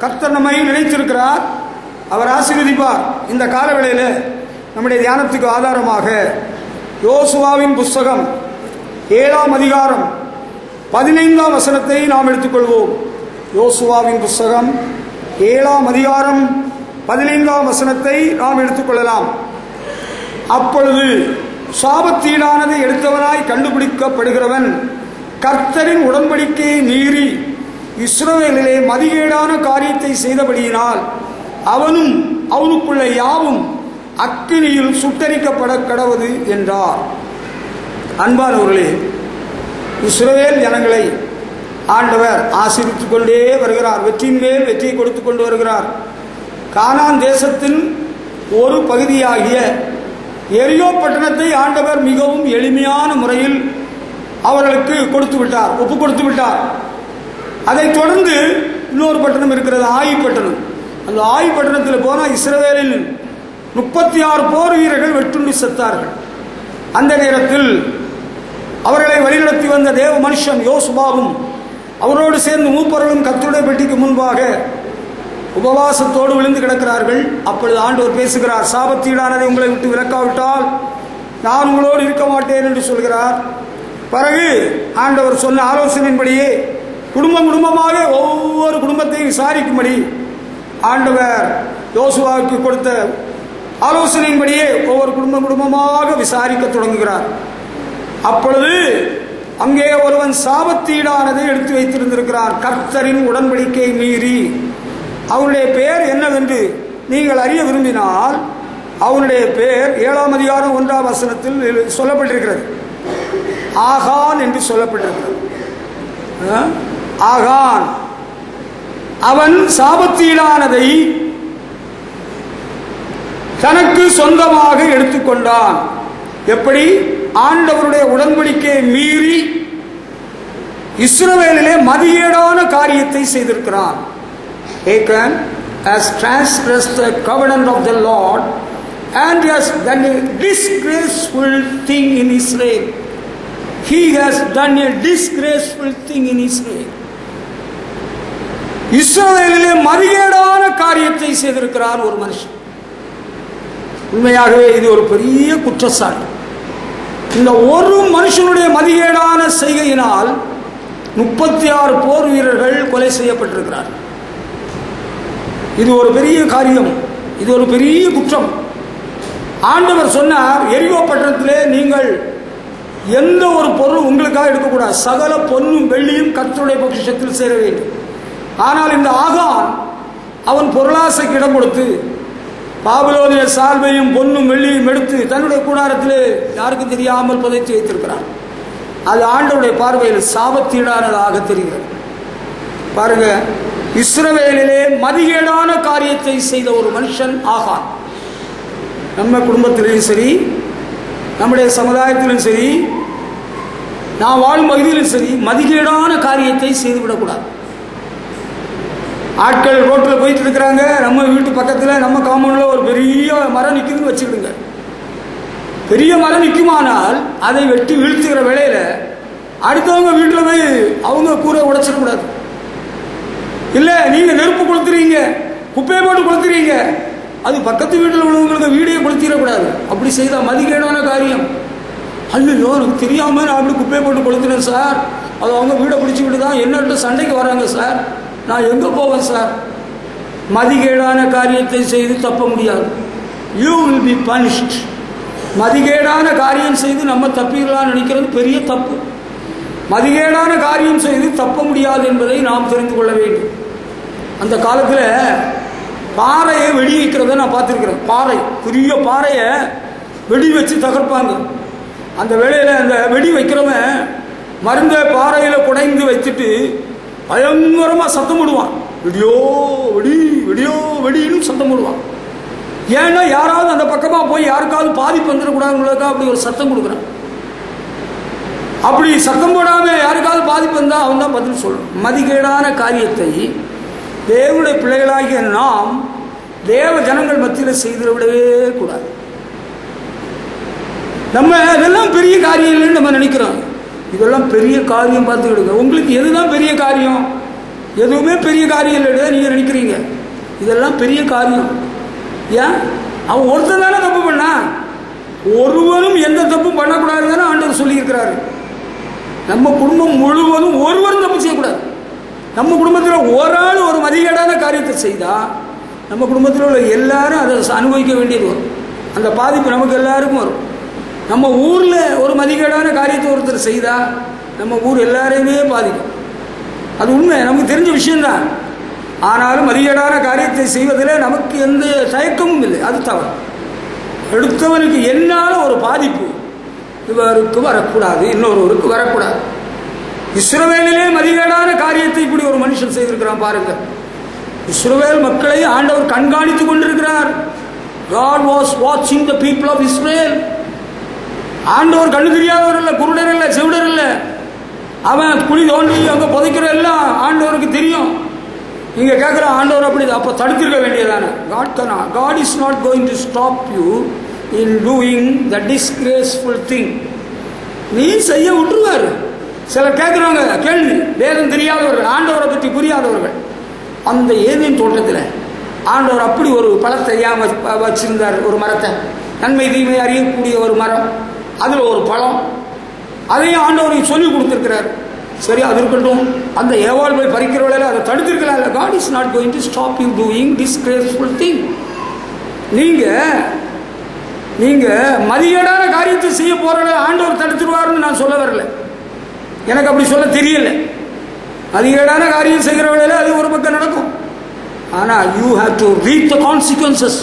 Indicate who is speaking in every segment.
Speaker 1: கர்த்தர் நம்மை நினைத்திருக்கிறார், அவர் ஆசீர்வதிப்பார். இந்த காலவேளையில் நம்முடைய தியானத்துக்கு ஆதாரமாக யோசுவாவின் புஸ்தகம் 7ஆம் அதிகாரம் 15ஆம் வசனத்தை நாம் எடுத்துக்கொள்வோம். யோசுவாவின் புஸ்தகம் 7ஆம் அதிகாரம் 15ஆம் வசனத்தை நாம் எடுத்துக்கொள்ளலாம். அப்பொழுது சாபத்தீடானதை எடுத்தவனாய் கண்டுபிடிக்கப்படுகிறவன் கர்த்தரின் உடன்படிக்கையை மீறி இஸ்ரவேலிலே மதிகேடான காரியத்தை செய்தபடியினால் அவனும் அவனுக்குள்ள யாவும் அக்கினியில் சுட்டரிக்கப்பட கடவது என்றார். அன்பானவர்களே, இஸ்ரவேல் ஜனங்களை ஆண்டவர் ஆசீர்வதித்துக் கொண்டே வருகிறார். வெற்றியின் மேல் வெற்றியை கொடுத்து கொண்டு வருகிறார். கானான் தேசத்தின் ஒரு பகுதியாகிய எரியோ பட்டணத்தை ஆண்டவர் மிகவும் எளிமையான முறையில் அவர்களுக்கு கொடுத்து விட்டார், ஒப்பு கொடுத்து விட்டார். அதைத் தொடர்ந்து இன்னொரு பட்டணம் இருக்கிறது, ஆயி பட்டணம். அந்த ஆயி பட்டணத்தில் போனால் இஸ்ரவேலில் 36 போர் வீரர்கள் வெட்டுண்டு செத்தார்கள். அந்த நேரத்தில் அவர்களை வழிநடத்தி வந்த தேவ மனுஷன் யோசுவாவும் அவரோடு சேர்ந்து மூப்பர்களும் கர்த்தருடைய பெட்டிக்கு முன்பாக உபவாசத்தோடு விழுந்து கிடக்கிறார்கள். அப்பொழுது ஆண்டவர் பேசுகிறார், சாபத்தீடானதை உங்களை விட்டு விலக்காவிட்டால் நான் உங்களோடு இருக்க மாட்டேன் என்று சொல்கிறார். பிறகு ஆண்டவர் சொன்ன ஆலோசனையின்படியே குடும்பமாக ஒவ்வொரு குடும்பத்தையும் விசாரிக்கும்படி ஆண்டவர் யோசுவாவுக்கு கொடுத்த ஆலோசனையின்படியே ஒவ்வொரு குடும்பமாக விசாரிக்க தொடங்குகிறார். அப்பொழுது அங்கே ஒருவன் சாபத்தீடானதை எடுத்து வைத்திருந்திருக்கிறார், கர்த்தரின் உடன்படிக்கையை மீறி. அவனுடைய பெயர் என்னவென்று நீங்கள் அறிய விரும்பினால் அவனுடைய பெயர் 7ஆம் அதிகாரம் 1ஆம் வசனத்தில் சொல்லப்பட்டிருக்கிறது. ஆகான் என்று சொல்லப்பட்டிருக்கிறது. ஆகான் அவன் சாபத்தீடானதை தனக்கு சொந்தமாக எடுத்துக்கொண்டான். எப்படி? ஆண்டவருடைய உடன்படிக்கையை மீறி இஸ்ரவேலிலே மதிகேடான காரியத்தை செய்திருக்கிறான். Achan has transgressed the covenant of the Lord and has done a disgraceful thing in Israel. He has done a disgraceful thing in Israel. இஸ்ரவேலிலே மதிகேடான காரியத்தை செய்திருக்கிறார் ஒரு மனுஷன். உண்மையாகவே இது ஒரு பெரிய குற்றச்சாட்டு. இந்த ஒரு மனுஷனுடைய மதிகேடான செய்கையினால் 36 போர் வீரர்கள் கொலை செய்யப்பட்டிருக்கிறார். இது ஒரு பெரிய காரியம், இது ஒரு பெரிய குற்றம். ஆண்டவர் சொன்னார், எரிகோ பட்டணத்திலே நீங்கள் எந்த ஒரு பொருள் உங்களுக்காக எடுக்கக்கூடாது, சகல பொன்னும் வெள்ளியும் கர்த்தருடைய பொக்கிஷத்தில் சேர வேண்டும். ஆனால் இந்த ஆகான் அவன் பொருளாசைக்கு இடம் கொடுத்து பாபிலோனிய சால்வையும் பொன்னும் வெள்ளியும் எடுத்து தன்னுடைய கூடாரத்திலே யாருக்கும் தெரியாமல் புதைத்து வைத்திருக்கிறான். அது ஆண்டவருடைய பார்வையில் சாபத்தீடானதாக தெரிகிறது. பாருங்க, இஸ்ரவேலிலே மதிகேடான காரியத்தை செய்த ஒரு மனுஷன் ஆகான். நம்ம குடும்பத்திலும் சரி, நம்முடைய சமுதாயத்திலும் சரி, நான் வாழும் பகுதியிலும் சரி, மதிகேடான காரியத்தை செய்துவிடக்கூடாது. ஆட்கள் ரோட்டில் போயிட்டு இருக்கிறாங்க, நம்ம வீட்டு பக்கத்தில் நம்ம காம்பவுண்டில் ஒரு பெரிய மரம் நிற்குதுன்னு வச்சுக்கிடுங்க. பெரிய மரம் நிற்குமானால் அதை வெட்டி வீழ்த்துகிற வேளையில் அடுத்தவங்க வீட்டில் போய் அவங்க கூரை உடைச்சிடக்கூடாது. இல்லை, நீங்கள் நெருப்பு கொளுத்துறீங்க, குப்பையை போட்டு கொளுத்துறீங்க, அது பக்கத்து வீட்டில் உள்ளவங்களுக்கு வீடையே கொளுத்திடக்கூடாது. அப்படி செய்தால் மதிகேடான காரியம். ஐயோ, எனக்கு தெரியாமல் நான் அப்படி குப்பையை போட்டு கொளுத்துனேன் சார், அது அவங்க வீடை பிடிச்சிக்கிட்டு தான் என்னட்ட சண்டைக்கு வராங்க சார், நான் எங்கே போவேன் சார்? மதிகேடான காரியத்தை செய்து தப்ப முடியாது. You will be punished. மதிகேடான காரியம் செய்து நம்ம தப்பிடலான்னு நினைக்கிறது பெரிய தப்பு. மதிகேடான காரியம் செய்து தப்ப முடியாது என்பதை நாம் தெரிந்து கொள்ள வேண்டும். அந்த காலத்தில் பாறையை வெடி வைக்கிறத நான் பார்த்துருக்கிறேன். பாறை, பெரிய பாறையை வெடி வச்சு தகர்ப்பாங்க. அந்த வேளையில் அந்த வெடி வைக்கிறவன் மருந்த பாறையில் குடைந்து வச்சுட்டு பயங்கரமாக சத்தம் போடுவான். வெடியோ வெடி, வெடியோ வெடின்னு சத்தம் போடுவான். ஏன்னா யாராவது அந்த பக்கமாக போய் யாருக்காவது பாதிப்பு வந்துடக்கூடாதுங்கிறதுக்காக அப்படி ஒரு சத்தம் கொடுக்குறான். அப்படி சத்தம் போடாமல் யாருக்காவது பாதிப்பு வந்தால் அவன் தான் பதில் சொல்லணும். மதிகேடான காரியத்தை தேவனுடைய பிள்ளைகளாகிய நாம் தேவ ஜனங்கள் மத்தியில் செய்துவிடவே கூடாது. நம்ம இதெல்லாம் பெரிய காரியம் இல்லைன்னு நம்ம நினைக்கிறோம். இதெல்லாம் பெரிய காரியம் பார்த்துக்கிடுங்க. உங்களுக்கு எதுதான் பெரிய காரியம்? எதுவுமே பெரிய காரியம் இல்லை நீங்கள் நினைக்கிறீங்க. இதெல்லாம் பெரிய காரியம். ஏன்? அவன் ஒருத்தன் தானே தப்பு பண்ணா. ஒருவரும் எந்த தப்பும் பண்ணக்கூடாதுன்னு ஆண்டவர் சொல்லியிருக்கிறாரு. நம்ம குடும்பம் முழுவதும் ஒருவரும் தப்பு செய்யக்கூடாது. நம்ம குடும்பத்தில் ஒரு ஆள் ஒரு மதிகேடான காரியத்தை செய்தால் நம்ம குடும்பத்தில் உள்ள எல்லாரும் அதை அனுபவிக்க வேண்டியது வரும். அந்த பாதிப்பு நமக்கு எல்லாருக்கும் வரும். நம்ம ஊரில் ஒரு மதிகேடான காரியத்தை ஒருத்தர் செய்தால் நம்ம ஊர் எல்லாரையுமே பாதிக்கும். அது உண்மை, நமக்கு தெரிஞ்ச விஷயம்தான். ஆனாலும் மதிகேடான காரியத்தை செய்வதில் நமக்கு எந்த தயக்கமும் இல்லை. அது தவறு. எடுத்தவனுக்கு என்னால் ஒரு பாதிப்பு இவருக்கு வரக்கூடாது, இன்னொருவருக்கு வரக்கூடாது. இஸ்ரவேலிலே மதிகேடான காரியத்தை இப்படி ஒரு மனுஷன் செய்திருக்கிறான் பாருங்க. இஸ்ரவேல் மக்களை ஆண்டவர் கண்காணித்துக் கொண்டிருக்கிறார். God was watching the people of Israel. ஆண்டவர் கண்ணு தெரியாதவர் இல்லை, குருடர் இல்லை, செவிடர் இல்லை. அவன் குழி தோண்டி அங்கே புதைக்கிற எல்லாம் ஆண்டவருக்கு தெரியும். நீங்க கேட்குற ஆண்டவர் அப்படி அப்போ தடுத்திருக்க வேண்டியதானே. God is not going to stop you in doing the disgraceful thing. நீ செய்ய விட்டுருவாரு. சிலர் கேட்குறாங்க கேள்வி, வேதம் தெரியாதவர்கள், ஆண்டவரை பற்றி புரியாதவர்கள். அந்த ஏதேன் தோட்டத்தில் ஆண்டவர் அப்படி ஒரு பழத்தை வச்சிருந்தார். ஒரு மரத்தை, நன்மை தீமை அறியக்கூடிய ஒரு மரம், அதில் ஒரு பழம், அதையும் ஆண்டவரையும் சொல்லி கொடுத்துருக்கிறார். சரி, அது இருக்கட்டும். அந்த ஏவாள் போய் பறிக்கிற வேலையில் அதை தடுத்திருக்கலாம். இல்லை, God is not going to stop you doing disgraceful thing. நீங்க மதிகேடான காரியத்தை செய்ய போற ஆண்டவர் தடுத்துருவாருன்னு நான் சொல்ல வரல. எனக்கு அப்படி சொல்ல தெரியல. மதிகேடான காரியம் செய்கிற வேலையில் அது ஒரு பக்கம் நடக்கும். ஆனால் you have to read the consequences.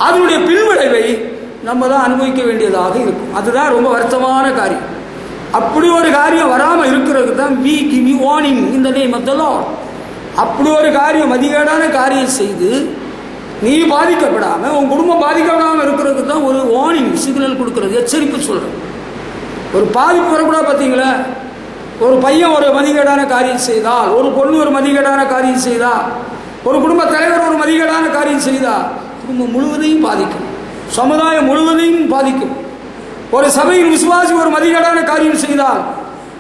Speaker 1: அதனுடைய பின்விளைவை நம்ம தான் அனுபவிக்க வேண்டியதாக இருக்கும். அதுதான் ரொம்ப வருத்தமான காரியம். அப்படி ஒரு காரியம் வராமல் இருக்கிறதுக்கு தான் we give you warning in the name of the Lord. அப்படி ஒரு காரியம், மதிகேடான காரியம் செய்து நீ பாதிக்கப்படாமல், உன் குடும்பம் பாதிக்கப்படாமல் இருக்கிறதுக்கு தான் ஒரு வார்னிங் சிக்னல் கொடுக்கறது, எச்சரிக்கை சொல்கிறது. ஒரு பாதிப்பு வரக்கூடாது. பார்த்தீங்களா, ஒரு பையன் ஒரு மதிகேடான காரியம் செய்தால், ஒரு பொண்ணு ஒரு மதிகேடான காரியம் செய்தால், ஒரு குடும்ப தலைவர் ஒரு மதிகேடான காரியம் செய்தால் குடும்பம் முழுவதையும் பாதிக்கும், சமுதாயம் முழுவதையும் பாதிக்கும். ஒரு சபையின் விசுவாசி ஒரு மதிகேடான காரியம் செய்தால்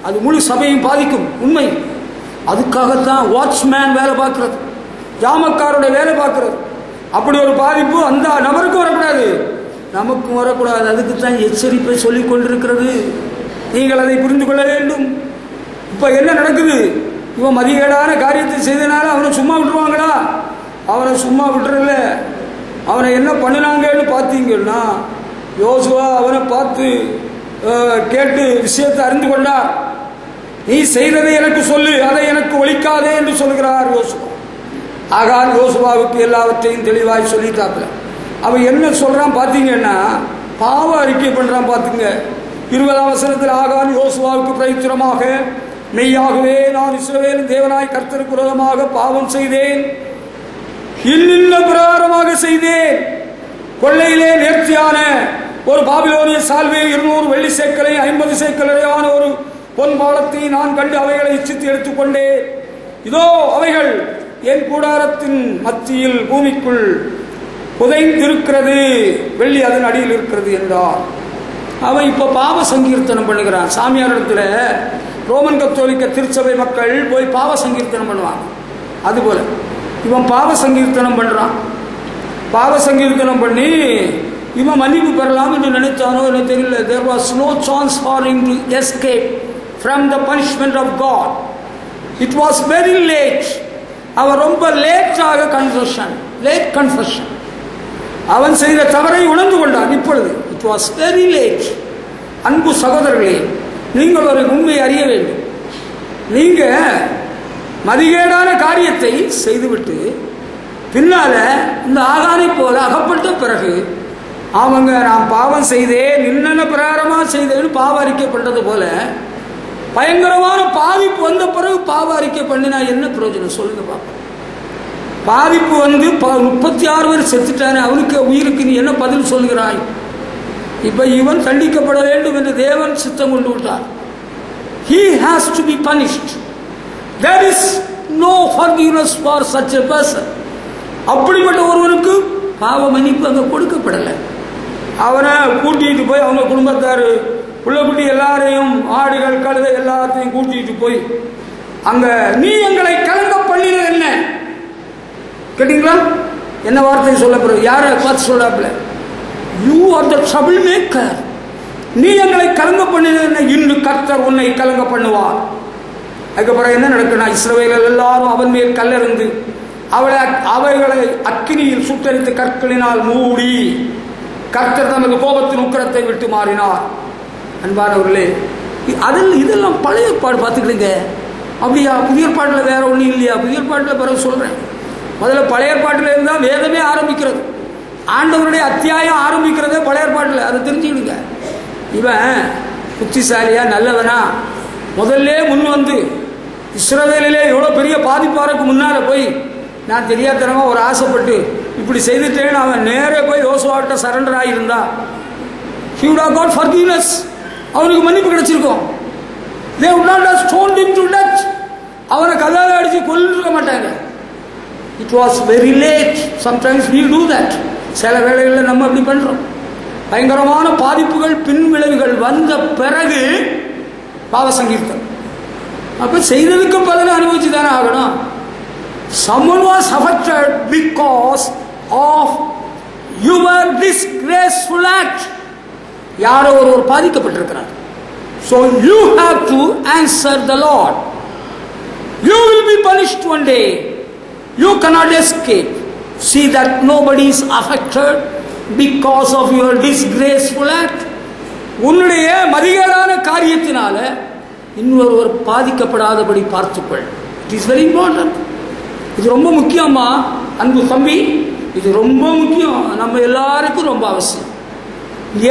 Speaker 1: அது முழு சபையும் பாதிக்கும். உண்மை. அதுக்காகத்தான் வாட்ச்மேன் வேலை பார்க்கிறது, ஜாமக்காரோட வேலை பார்க்கிறது. அப்படி ஒரு பாதிப்பு அந்த நபருக்கும் வரக்கூடாது, நமக்கும் வரக்கூடாது. அதுக்கு தான் எச்சரிப்பை சொல்லிக் கொண்டிருக்கிறது. நீங்கள் அதை புரிந்து கொள்ள வேண்டும். இப்போ என்ன நடக்குது? இவன் மதிகேடான காரியத்தை செய்தனால அவனை சும்மா விட்டுருவாங்களா? அவனை சும்மா விட்டுறல. அவனை என்ன பண்ணினாங்கன்னு பார்த்தீங்கன்னா, யோசுவா அவனை பார்த்து கேட்டு விஷயத்தை அறிந்து கொண்டார். நீ செய்ததை எனக்கு சொல்லு, அதை எனக்கு ஒழிக்காதே என்று சொல்கிறார் யோசுவா. ஆகான் யோசுவாவுக்கு எல்லாவற்றையும் தெளிவாய் சொல்லிட்டாப்புல. அவன் என்ன சொல்றான் பார்த்தீங்கன்னா, பாவ அறிக்கை பண்றான். பார்த்துங்க, 20ஆம் வசனத்தில் ஆகான் யோசுவாவுக்கு பிரயுத்தரமாக, மெய்யாகவே நான் இஸ்ரவேலின் தேவனாய் கர்த்தருக்கு விரோதமாக பாவம் செய்தேன், இன்னின்ன பிரகாரமாக செய்தேன். கொள்ளையிலே நேர்த்தியான ஒரு பாபிலோனிய சால்வை 200 வெள்ளி சேக்கலை 50 சேக்கல் நிறையான ஒரு பொன் பாலத்தை நான் கண்டு அவைகளை இச்சித்து எடுத்துக்கொண்டேன். இதோ அவைகள் என் கூடாரத்தின் மத்தியில் பூமிக்குள் புதைந்திருக்கிறது, வெள்ளி அதன் அடியில் இருக்கிறது என்றார். அவன் இப்போ பாவ சங்கீர்த்தனம் பண்ணுகிறான். சாமியாரிடத்துல ரோமன் கத்தோலிக்க திருச்சபை மக்கள் போய் பாவ சங்கீர்த்தனம் பண்ணுவாங்க. அதுபோல இவன் பாவ சங்கீர்த்தனம் பண்றான். பாவ சங்கீர்த்தனம் பண்ணி இவன் மன்னிப்பு பெறலாம் என்று நினைத்தானோ எனக்கு தெரியல. There was no chance for him to escape from the punishment of God. It was very late. அவன் ரொம்ப லேட்டாக லேட் கன்ஃபெஷன். அவன் செய்த தவறை உணர்ந்து கொண்டான். இப்பொழுது இட் வாஸ் வெரி லேட். அன்பு சகோதரர்களே, நீங்கள் ஒரு உண்மையை அறிய வேண்டும். நீங்க மதிகேடான காரியத்தை செய்துவிட்டு பின்னால இந்த ஆகானை போல அகப்பட்ட பிறகு அவங்க நான் பாவம் செய்தேன், இன்னென்ன பிரகாரமா செய்தேன்னு பாவ அறிக்கை பண்றது போல பயங்கரமான பாதிப்பு வந்த பிறகு பாவ அறிக்கை பண்ணினா என்ன பிரயோஜனம் சொல்லுங்க பாப்பா. பாதிப்பு வந்து 36 பேர் செத்துட்டானே, அவனுக்கு உயிருக்கு நீ என்ன பதில் சொல்கிறாய்? இப்ப இவன் தண்டிக்கப்பட வேண்டும் என்று தேவன் சித்தம் கொண்டு விட்டார். He has to be punished. There is no forgiveness for such a person. அப்படிப்பட்ட ஒருவனுக்கு பாவ மன்னிப்பு அங்கே கொடுக்கப்படலை. அவனை கூட்டிகிட்டு போய் அவங்க குடும்பத்தார் பிள்ளைக்குட்டி எல்லாரையும், ஆடுகள் கழுதை எல்லாத்தையும் கூட்டிகிட்டு போய் அங்க நீ எங்களை கலங்க பண்ணினது என்ன கேட்டீங்களா? என்ன வார்த்தை சொல்லப்படுறது? யாரை பார்த்து சொல்றாப்புல? You are the trouble maker. நீ எங்களை கலங்க பண்ணினது என்ன? இன்று கர்த்தர் உன்னை கலங்க பண்ணுவார். அதுக்கப்புறம் என்ன நடக்குன்னா, இஸ்ரவேலர் எல்லாரும் அவன் மேல் கல்லெறிந்து அவைகளை அக்கினியில் சுட்டரித்து கற்களினால் மூடி கர்த்தர் தமது கோபத்தின் உக்கிரத்தை விட்டு மாறினார். அன்பானவர்களே, அதில் இதெல்லாம் பழைய ஏற்பாடு பார்த்துக்கிடுங்க. அப்படியா? புதிய ஏற்பாட்டில் வேற ஒன்றும் இல்லையா? புதிய ஏற்பாட்டில் பிறகு சொல்கிறேன். முதல்ல பழைய ஏற்பாட்டில் இருந்தால் வேதமே ஆரம்பிக்கிறது. ஆண்டவருடைய அத்தியாயம் ஆரம்பிக்கிறதே பழைய ஏற்பாட்டில். அதை தெரிஞ்சுக்கிடுங்க. இவன் புத்திசாலியா நல்லவனா முதல்ல முன் வந்து இஸ்ரவேலிலே எவ்வளோ பெரிய பாதிப்பாருக்கு முன்னால் போய் நான் தெரியாதனமாக ஒரு ஆசைப்பட்டு இப்படி செய்துட்டேன்னு அவன் நேரே போய் யோசுவாவிட்ட surrender ஆகியிருந்தா he would have got forgiveness. அவனுக்கு மன்னிப்பு கிடைச்சிருக்கும். they would not have stoned him to death. அவனை கதாவை அடித்து கொல்லிருக்க மாட்டாங்க. it was very late. sometimes we do that. சில வேளைகளில் நம்ம அப்படி பண்ணுறோம். பயங்கரமான பாதிப்புகள் பின் விளைவுகள் வந்த பிறகு பாவ சங்கீர்த்தம். அப்போ செய்ததுக்கு பலனை அனுபவிச்சு தானே ஆகணும். someone was affected because of your disgraceful act. யாரோ ஒருவர் பாதிக்கப்பட்டிருக்கிறார். so you have to answer the Lord. you will be punished one day. you cannot escape. see that nobody is affected because of your disgraceful act. உன்னுடைய மதிகேடான காரியத்தினால இன்னொருவர் பாதிக்கப்படாதபடி பார்த்துக்கொள். It is very important. இது ரொம்ப முக்கியமா அன்பு தம்பி, இது ரொம்ப முக்கியம். நம்ம எல்லாருக்கும் ரொம்ப அவசியம்.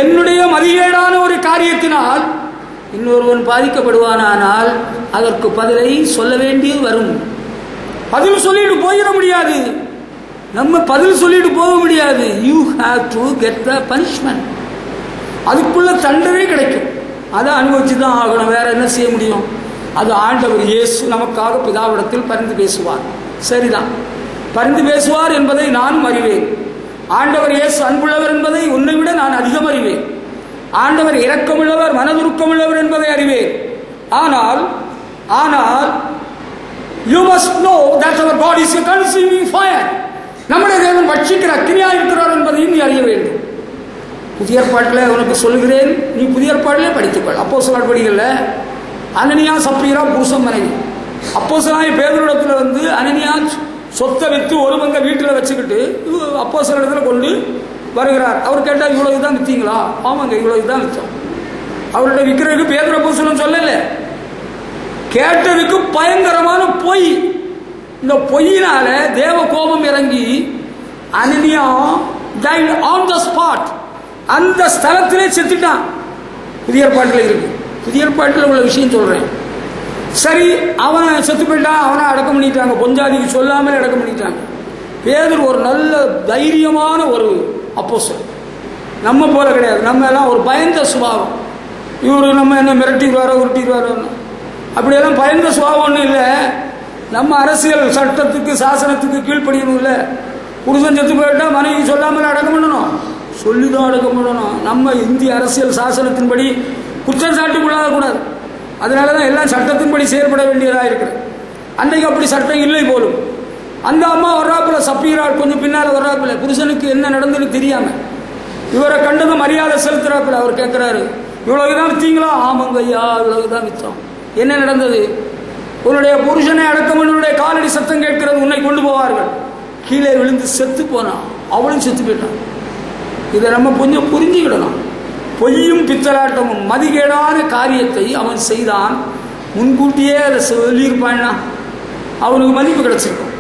Speaker 1: என்னுடைய மதிகேடான ஒரு காரியத்தினால் இன்னொருவன் பாதிக்கப்படுவானால் அதற்கு பதிலை சொல்ல வேண்டியது வரும். பதில் சொல்லிட்டு போயிட முடியாது. நம்ம பதில் சொல்லிட்டு போக முடியாது. You have to get the punishment. அதுக்குள்ள தண்டனை கிடைக்கும். அதை அனுபவிச்சு தான் ஆகணும். வேற என்ன செய்ய முடியும்? அது ஆண்டவர் இயேசு நமக்காக பிதாவிடத்தில் பரிந்து பேசுவார். சரிதான், பரிந்து பேசுவார் என்பதை நான் அறிவேன். ஆண்டவர் இயேசு அன்புள்ளவர் என்பதை உன்னை விட நான் அதிகம் அறிவேன். ஆண்டவர் இரக்கமுள்ளவர், மனதுருக்கமுள்ளவர் என்பதை அறிவேன். ஆனால் you must know that our God is a consuming fire. நம்முடைய தேவன் வட்சிக்கிற அக்கினியா இருக்கிறார் என்பதையும் நீ அறிய வேண்டும். புதிய ஏற்பாட்டில் உனக்கு சொல்லுகிறேன், நீ புதிய ஏற்பாட்டிலே படித்துக்கொள். அப்போஸ்தலர் படிக்கல, அனனியா சப்பீரா புருஷன் மனைவி. அப்போஸ்தலனாகிய பேதுருவிடத்தில் வந்து அனனியா சொத்தை விற்று ஒரு பங்க வீட்டில் வச்சுக்கிட்டு அப்போஸ்தலர் இடத்துல கொண்டு வருகிறார். அவர் கேட்டால் இவ்வளவு தான் விற்றீங்களா? ஆமாங்க, இவ்வளவு தான் விற்றோம். அவர்கிட்ட விற்கிறதுக்கு பேதுரு அப்போஸ்தலன் சொல்லல. கேட்டதுக்கு பயங்கரமான பொய். இந்த பொய்யினால தேவ கோபம் இறங்கி அனனியா died on the spot. அந்த ஸ்தலத்திலே செத்துட்டான். புதிய ஏற்பாட்டில் இருக்கு. புதிய ஏற்பாட்டில் உள்ள விஷயம் சொல்றேன். சரி, அவனை செத்து போயிட்டான். அவனை அடக்கம் பண்ணிட்டாங்க. பொஞ்சாதிக்கு சொல்லாமல் அடக்கம் பண்ணிட்டாங்க. பேதுரு ஒரு நல்ல தைரியமான ஒரு அப்போஸ்தலன். நம்ம போல கிடையாது. நம்ம எல்லாம் ஒரு பயந்த சுபாவம். இவரு நம்ம என்ன மிரட்டிடுவாரோ உருட்டிடுவாரோ, அப்படியெல்லாம் பயந்த சுபாவம் ஒன்றும் இல்லை. நம்ம அரசியல் சட்டத்துக்கு சாசனத்துக்கு கீழ்ப்படியணும். இல்லை, புருஷன் செத்து போயிட்டா மனைவி சொல்லாமல் அடக்கம் பண்ணணும், சொல்லிதான் அடக்கம் பண்ணணும். நம்ம இந்திய அரசியல் சாசனத்தின்படி குற்றம் சாட்டுக்குள்ளாகக்கூடாது. அதனால தான் எல்லாம் சட்டத்தின்படி செயற்பட வேண்டியதாக இருக்கிறது. அன்றைக்கு அப்படி சட்டம் இல்லை போலும். அந்த அம்மா வர்றாப்புல, சப்பீரால் கொஞ்சம் பின்னால் வர்றாப்புல, புருஷனுக்கு என்ன நடந்ததுன்னு தெரியாமல் இவரை கண்டதும் மரியாதை செலுத்துறாப்புல. அவர் கேட்குறாரு, இவ்வளவுதான் விற்றீங்களா? ஆமாங்க ஐயா, இவ்வளவுதான் விற்றோம். என்ன நடந்தது? உன்னுடைய புருஷனை அடக்கம், உன்னுடைய காலடி சத்தம் கேட்கிறது, உன்னை கொண்டு போவார்கள். கீழே விழுந்து செத்து போனான். அவளும் செத்து போயிட்டான். இதை நம்ம கொஞ்சம் புரிஞ்சுக்கிடணும். பொய்யும் பித்தலாட்டமும் மதிகேடான காரியத்தை அவன் செய்தான். முன்கூட்டியே அதை சொல்லியிருப்பான்னா அவனுக்கு மதிப்பு கிடைச்சிருக்கும்.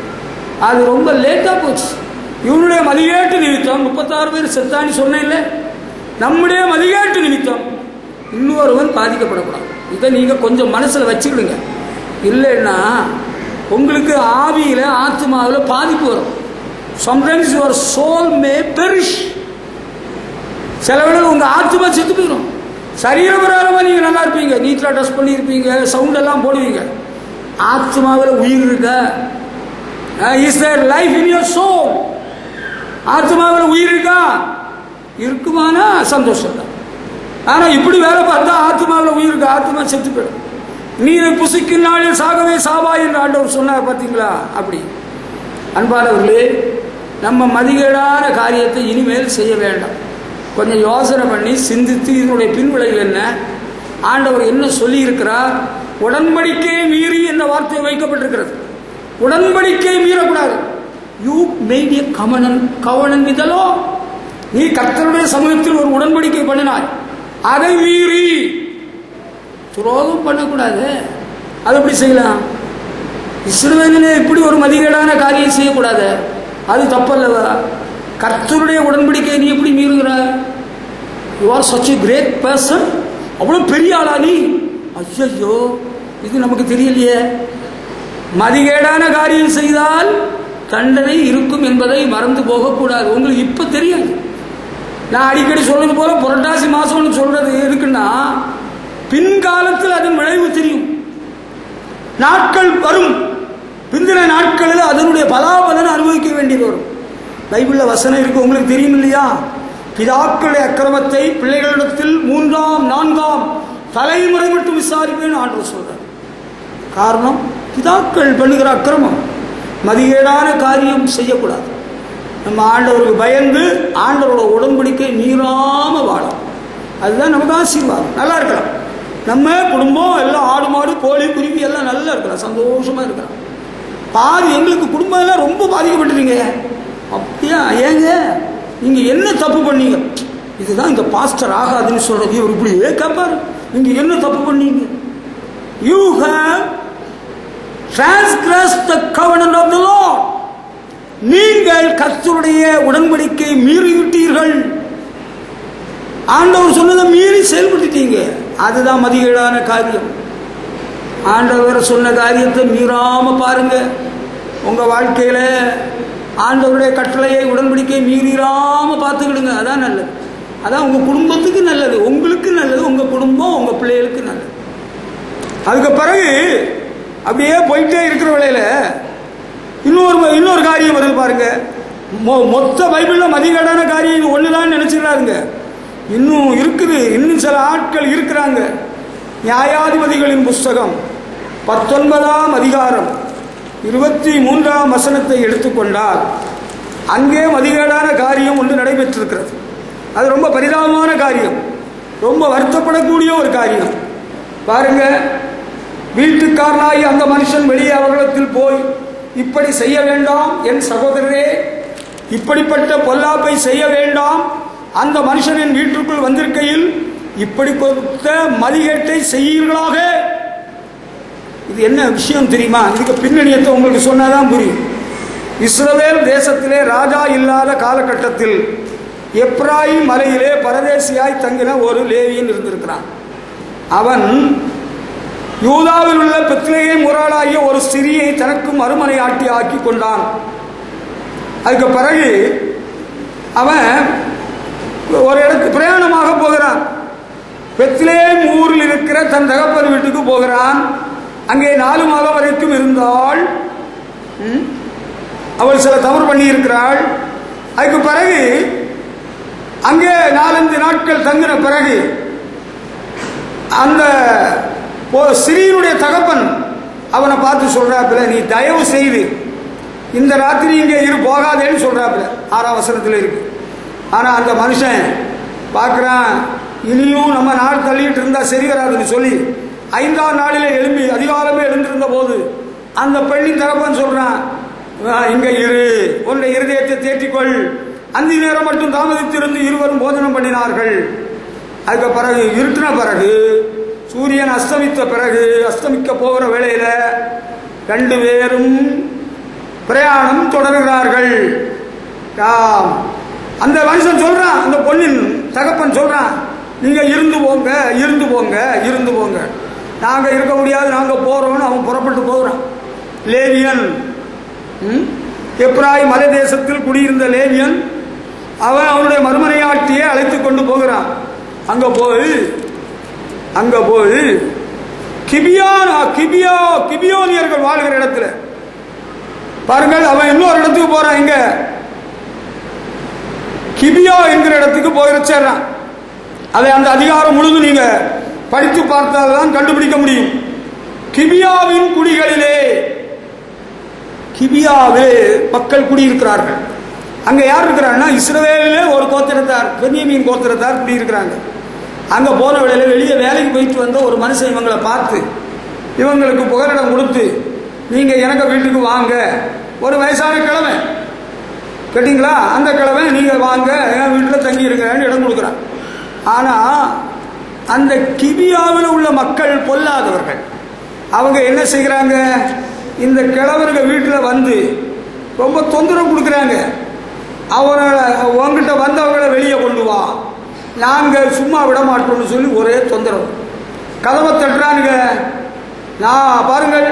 Speaker 1: அது ரொம்ப லேட்டாக போச்சு. இவனுடைய மதிகேட்டு நிமித்தம் 36 பேர் செத்தான்னு சொன்னேன். நம்முடைய மதிகேட்டு நிமித்தம் இன்னொருவன் பாதிக்கப்படக்கூடாது. இதை நீங்கள் கொஞ்சம் மனசில் வச்சுக்கிடுங்க. இல்லைன்னா உங்களுக்கு ஆவியில் ஆத்மாவில் பாதிப்பு வரும். Sometimes your soul may perish. சில வேளை உங்கள் ஆத்மா செத்து போயிடும். சரீரபிரகாரமாக நீங்கள் நல்லா இருப்பீங்க, நீட்டாக ட்ரெஸ் பண்ணியிருப்பீங்க, சவுண்டெல்லாம் போடுவீங்க. ஆத்மாவில் உயிர் இருக்க. Is there life in your soul? ஆத்மாவில் உயிர் இருக்கா? இருக்குமானா சந்தோஷம் தான். ஆனால் இப்படி வேலை பார்த்தா ஆத்மாவில் உயிர் இருக்கா, ஆத்மா செத்து போயிடும். நீ புசிக்கும் நாளில் சாகவே சாவாய் என்று ஆண்டவர் சொன்னார் பார்த்தீங்களா? அப்படி அன்பானவர்களே, நம்ம மதிகேடான காரியத்தை இனிமேல் செய்ய வேண்டாம். கொஞ்சம் யோசனை பண்ணி சிந்தித்து இதனுடைய பின்விளைவு என்ன, ஆண்டவர் என்ன சொல்லி இருக்கிறார். உடன்படிக்கையை மீறி என்ற வார்த்தை வைக்கப்பட்டிருக்கிறது. உடன்படிக்கை மீறக்கூடாது. யூ மேட் எ கவனன் இதலோ, நீ கர்த்தருடைய சமூகத்தில் ஒரு உடன்படிக்கை பண்ணினாய், அதை மீறி துரோகம் பண்ணக்கூடாது. அது எப்படி செய்யலாம்? இஸ்ரவேலிலே இப்படி ஒரு மதிகேடான காரியம் செய்யக்கூடாது, அது தப்பல்லவா? கர்த்தருடைய உடன்படிக்கை நீ எப்படி மீறுகிற? You are such a great person, அவ்வளோ பெரிய ஆளா நீ? ஐயோ, இது நமக்கு தெரியலையே. மதிகேடான காரியம் செய்தால் தண்டனை இருக்கும் என்பதை மறந்து போகக்கூடாது. உங்களுக்கு இப்போ தெரியாது. நான் அடிக்கடி சொல்றது போல புரட்டாசி மாசம்னு சொல்றது எதுக்குன்னா, பின்காலத்தில் அதன் விளைவு தெரியும். நாட்கள் வரும், பிந்தின நாட்களில் அதனுடைய பலாபலன் அனுபவிக்க வேண்டியது வரும். பைபிளில் வசனம் இருக்கு, உங்களுக்கு தெரியும் இல்லையா? பிதாக்களுடைய அக்கிரமத்தை பிள்ளைகளிடத்தில் 3ஆம் 4ஆம் தலைமுறை மட்டும் விசாரிப்பேன்னு ஆண்டவர் சொல்றார். காரணம், பிதாக்கள் பண்ணுகிற அக்கிரமம். மதிகேடான காரியம் செய்யக்கூடாது. நம்ம ஆண்டவருக்கு பயந்து ஆண்டவரோட உடன்படிக்கை மீறாம வாழும். அதுதான் நமக்கு ஆசீர்வாதம். நல்லா இருக்கலாம், நம்ம குடும்பம் எல்லாம் ஆடு மாடு கோழி குருவி எல்லாம் நல்லா இருக்கலாம், சந்தோஷமா இருக்கலாம். பாதி எங்களுக்கு குடும்பம் எல்லாம் ரொம்ப பாதிக்கப்பட்டுறீங்க. அப்படியா? ஏங்க நீங்க என்ன தப்பு பண்ணீங்க? இதுதான் இந்த பாஸ்டர் ஆகாதுன்னு சொல்றது. இவர் இப்படியே கேட்பாரு, நீங்க என்ன தப்பு பண்ணீங்க? You have transgressed the covenant of the Lord. நீங்கள் கர்த்தருடைய உடன்படிக்கை மீறிவிட்டீர்கள். ஆண்டவர் சொன்னதை மீறி செயல்படுத்திட்டீங்க. அதுதான் மதிகேடான காரியம். ஆண்டவர் சொன்ன காரியத்தை மீறாம பாருங்க. உங்க வாழ்க்கையில ஆண்டவருடைய கட்டளையை உடன்படிக்கை மீறாம பார்த்துக்கிடுங்க. அதான் நல்லது. அதான் உங்க குடும்பத்துக்கு நல்லது, உங்களுக்கு நல்லது, உங்க குடும்பம் உங்க பிள்ளைகளுக்கு நல்லது. அதுக்கு பிறகு அப்படியே போயிட்டே இருக்கிற வேளையில இன்னொரு காரியம் வருது பாருங்க. மொத்த பைபிள்ல மதிகேடான காரியம் ஒண்ணுதான் நினைச்சிடறாருங்க. இன்னும் இருக்குது, இன்னும் சில ஆட்கள் இருக்கிறாங்க. நியாயாதிபதிகளின் புஸ்தகம் 19ஆம் அதிகாரம் 23ஆம் வசனத்தை எடுத்துக்கொண்டால் அங்கே மதிகேடான காரியம் ஒன்று நடைபெற்றிருக்கிறது. அது ரொம்ப பரிதாபமான காரியம், ரொம்ப வருத்தப்படக்கூடிய ஒரு காரியம். பாருங்க, வீட்டுக்காரனாகி அந்த மனுஷன் வெளியே அவர்களிடத்தில் போய், இப்படி செய்ய வேண்டாம் என் சகோதரரே, இப்படிப்பட்ட பொல்லாப்பை செய்ய வேண்டாம். அந்த மனுஷன் என் வீட்டுக்குள் வந்திருக்கையில் இப்படி கொடுத்த மதிகேட்டை செய்வீர்களாக. இது என்ன விஷயம் தெரியுமா? இதுக்கு பின்னணியத்தை உங்களுக்கு சொன்னாதான் புரியும். இஸ்ரவேல் தேசத்திலே ராஜா இல்லாத காலகட்டத்தில் எப்ராயிம் மலையிலே பரதேசியாய் தங்கின ஒரு லேவியன் இருந்திருக்கிறான். அவன் யூதாவில் உள்ள பெத்லெகேம் ஊராளாகிய ஒரு ஸ்திரியை தனக்கு மறுமனை ஆக்கி கொண்டான். அதுக்கு பிறகு அவன் ஒரு இடத்துக்கு பிரயாணமாக போகிறான். பெத்லெகேம் ஊரில் இருக்கிற தன் தகப்பன் வீட்டுக்கு போகிறான். அங்கே 4 மாதம் வரைக்கும் இருந்தால் அவள் சில தவறு பண்ணி இருக்கிறாள். அதுக்கு பிறகு அங்கே 4-5 நாட்கள் தங்கின பிறகு அந்த சிறியனுடைய தகப்பன் அவனை பார்த்து சொல்றாப்புல, நீ தயவு செய்து இந்த ராத்திரி இங்கே போகாதேன்னு சொல்றாப்புல. 6ஆம் வசனத்தில் இருக்கு. ஆனா அந்த மனுஷன் பார்க்கிறான், இனியும் நம்ம நாள் தள்ளிட்டு இருந்தா சரி வராதுன்னு சொல்லி 5ஆம் நாளிலே எழும்பி அதிகாலமே எழுந்திருந்த போது அந்த பெண்ணின் தகப்பன் சொல்றான், இங்க இரு, உன்னுடைய இருதயத்தை தேற்றிக்கொள். அந்தி நேரம் மட்டும் தாமதித்திருந்து இருவரும் போஜனம் பண்ணினார்கள். அதுக்கு பிறகு இருட்டின பிறகு சூரியன் அஸ்தமித்த பிறகு அஸ்தமிக்க போகிற வேளையில 2 பேரும் பிரயாணம் தொடர்கிறார்கள். அந்த மனுஷன் சொல்றான், அந்த பொண்ணின் தகப்பன் சொல்றான், நீங்க இருந்து போங்க, இருந்து போங்க, இருந்து போங்க, நாங்க இருக்க முடியாது, நாங்க போறோம்னு அவன் புறப்பட்டு போகிறான். லேவியன், எப்ராயிம் மலை தேசத்தில் குடியிருந்த லேவியன், அவன் அவனுடைய மறுமனையாட்டியை அழைத்து கொண்டு போகிறான். அங்க போய் கிபியோனியர்கள் வாழ்கிற இடத்துல பாருங்கள், அவன் இன்னொரு இடத்துக்கு போறான். இங்க கிபியோ என்கிற இடத்துக்கு போய் சேர்றான். அதை அந்த அதிகாரம் முழுதும் நீங்க படித்து பார்த்தால்தான் கண்டுபிடிக்க முடியும். கிபியாவின் குடிகளிலே, கிபியாவே மக்கள் குடியிருக்கிறார்கள். அங்க யார் இருக்கிறாங்கன்னா இஸ்ரவேலிலே ஒரு கோத்திரத்தார், பென்யமீன் கோத்திரத்தார் குடியிருக்கிறாங்க. அங்க போன வேளையில வெளியே வேலைக்கு போயிட்டு வந்த ஒரு மனுஷன் இவங்களை பார்த்து இவங்களுக்கு புகலிடம் கொடுத்து, நீங்க எனக்கு வீட்டுக்கு வாங்க, ஒரு வயசான கிழமை கேட்டீங்களா, அந்த கிழமை நீங்க வாங்க என் வீட்டில் தங்கியிருக்கன்னு இடம் கொடுக்குறான். ஆனா அந்த கிபியாவில் உள்ள மக்கள் பொல்லாதவர்கள். அவங்க என்ன செய்கிறாங்க, இந்த கிழவர்கள் வீட்டில் வந்து ரொம்ப தொந்தரவு கொடுக்குறாங்க. அவரை உங்ககிட்ட வந்தவங்களை வெளியே கொண்டு வா, நாங்கள் சும்மா விட மாட்டோம்னு சொல்லி ஒரே தொந்தரவு. கதவை தட்டுறானுங்க. நான் பாருங்கள்,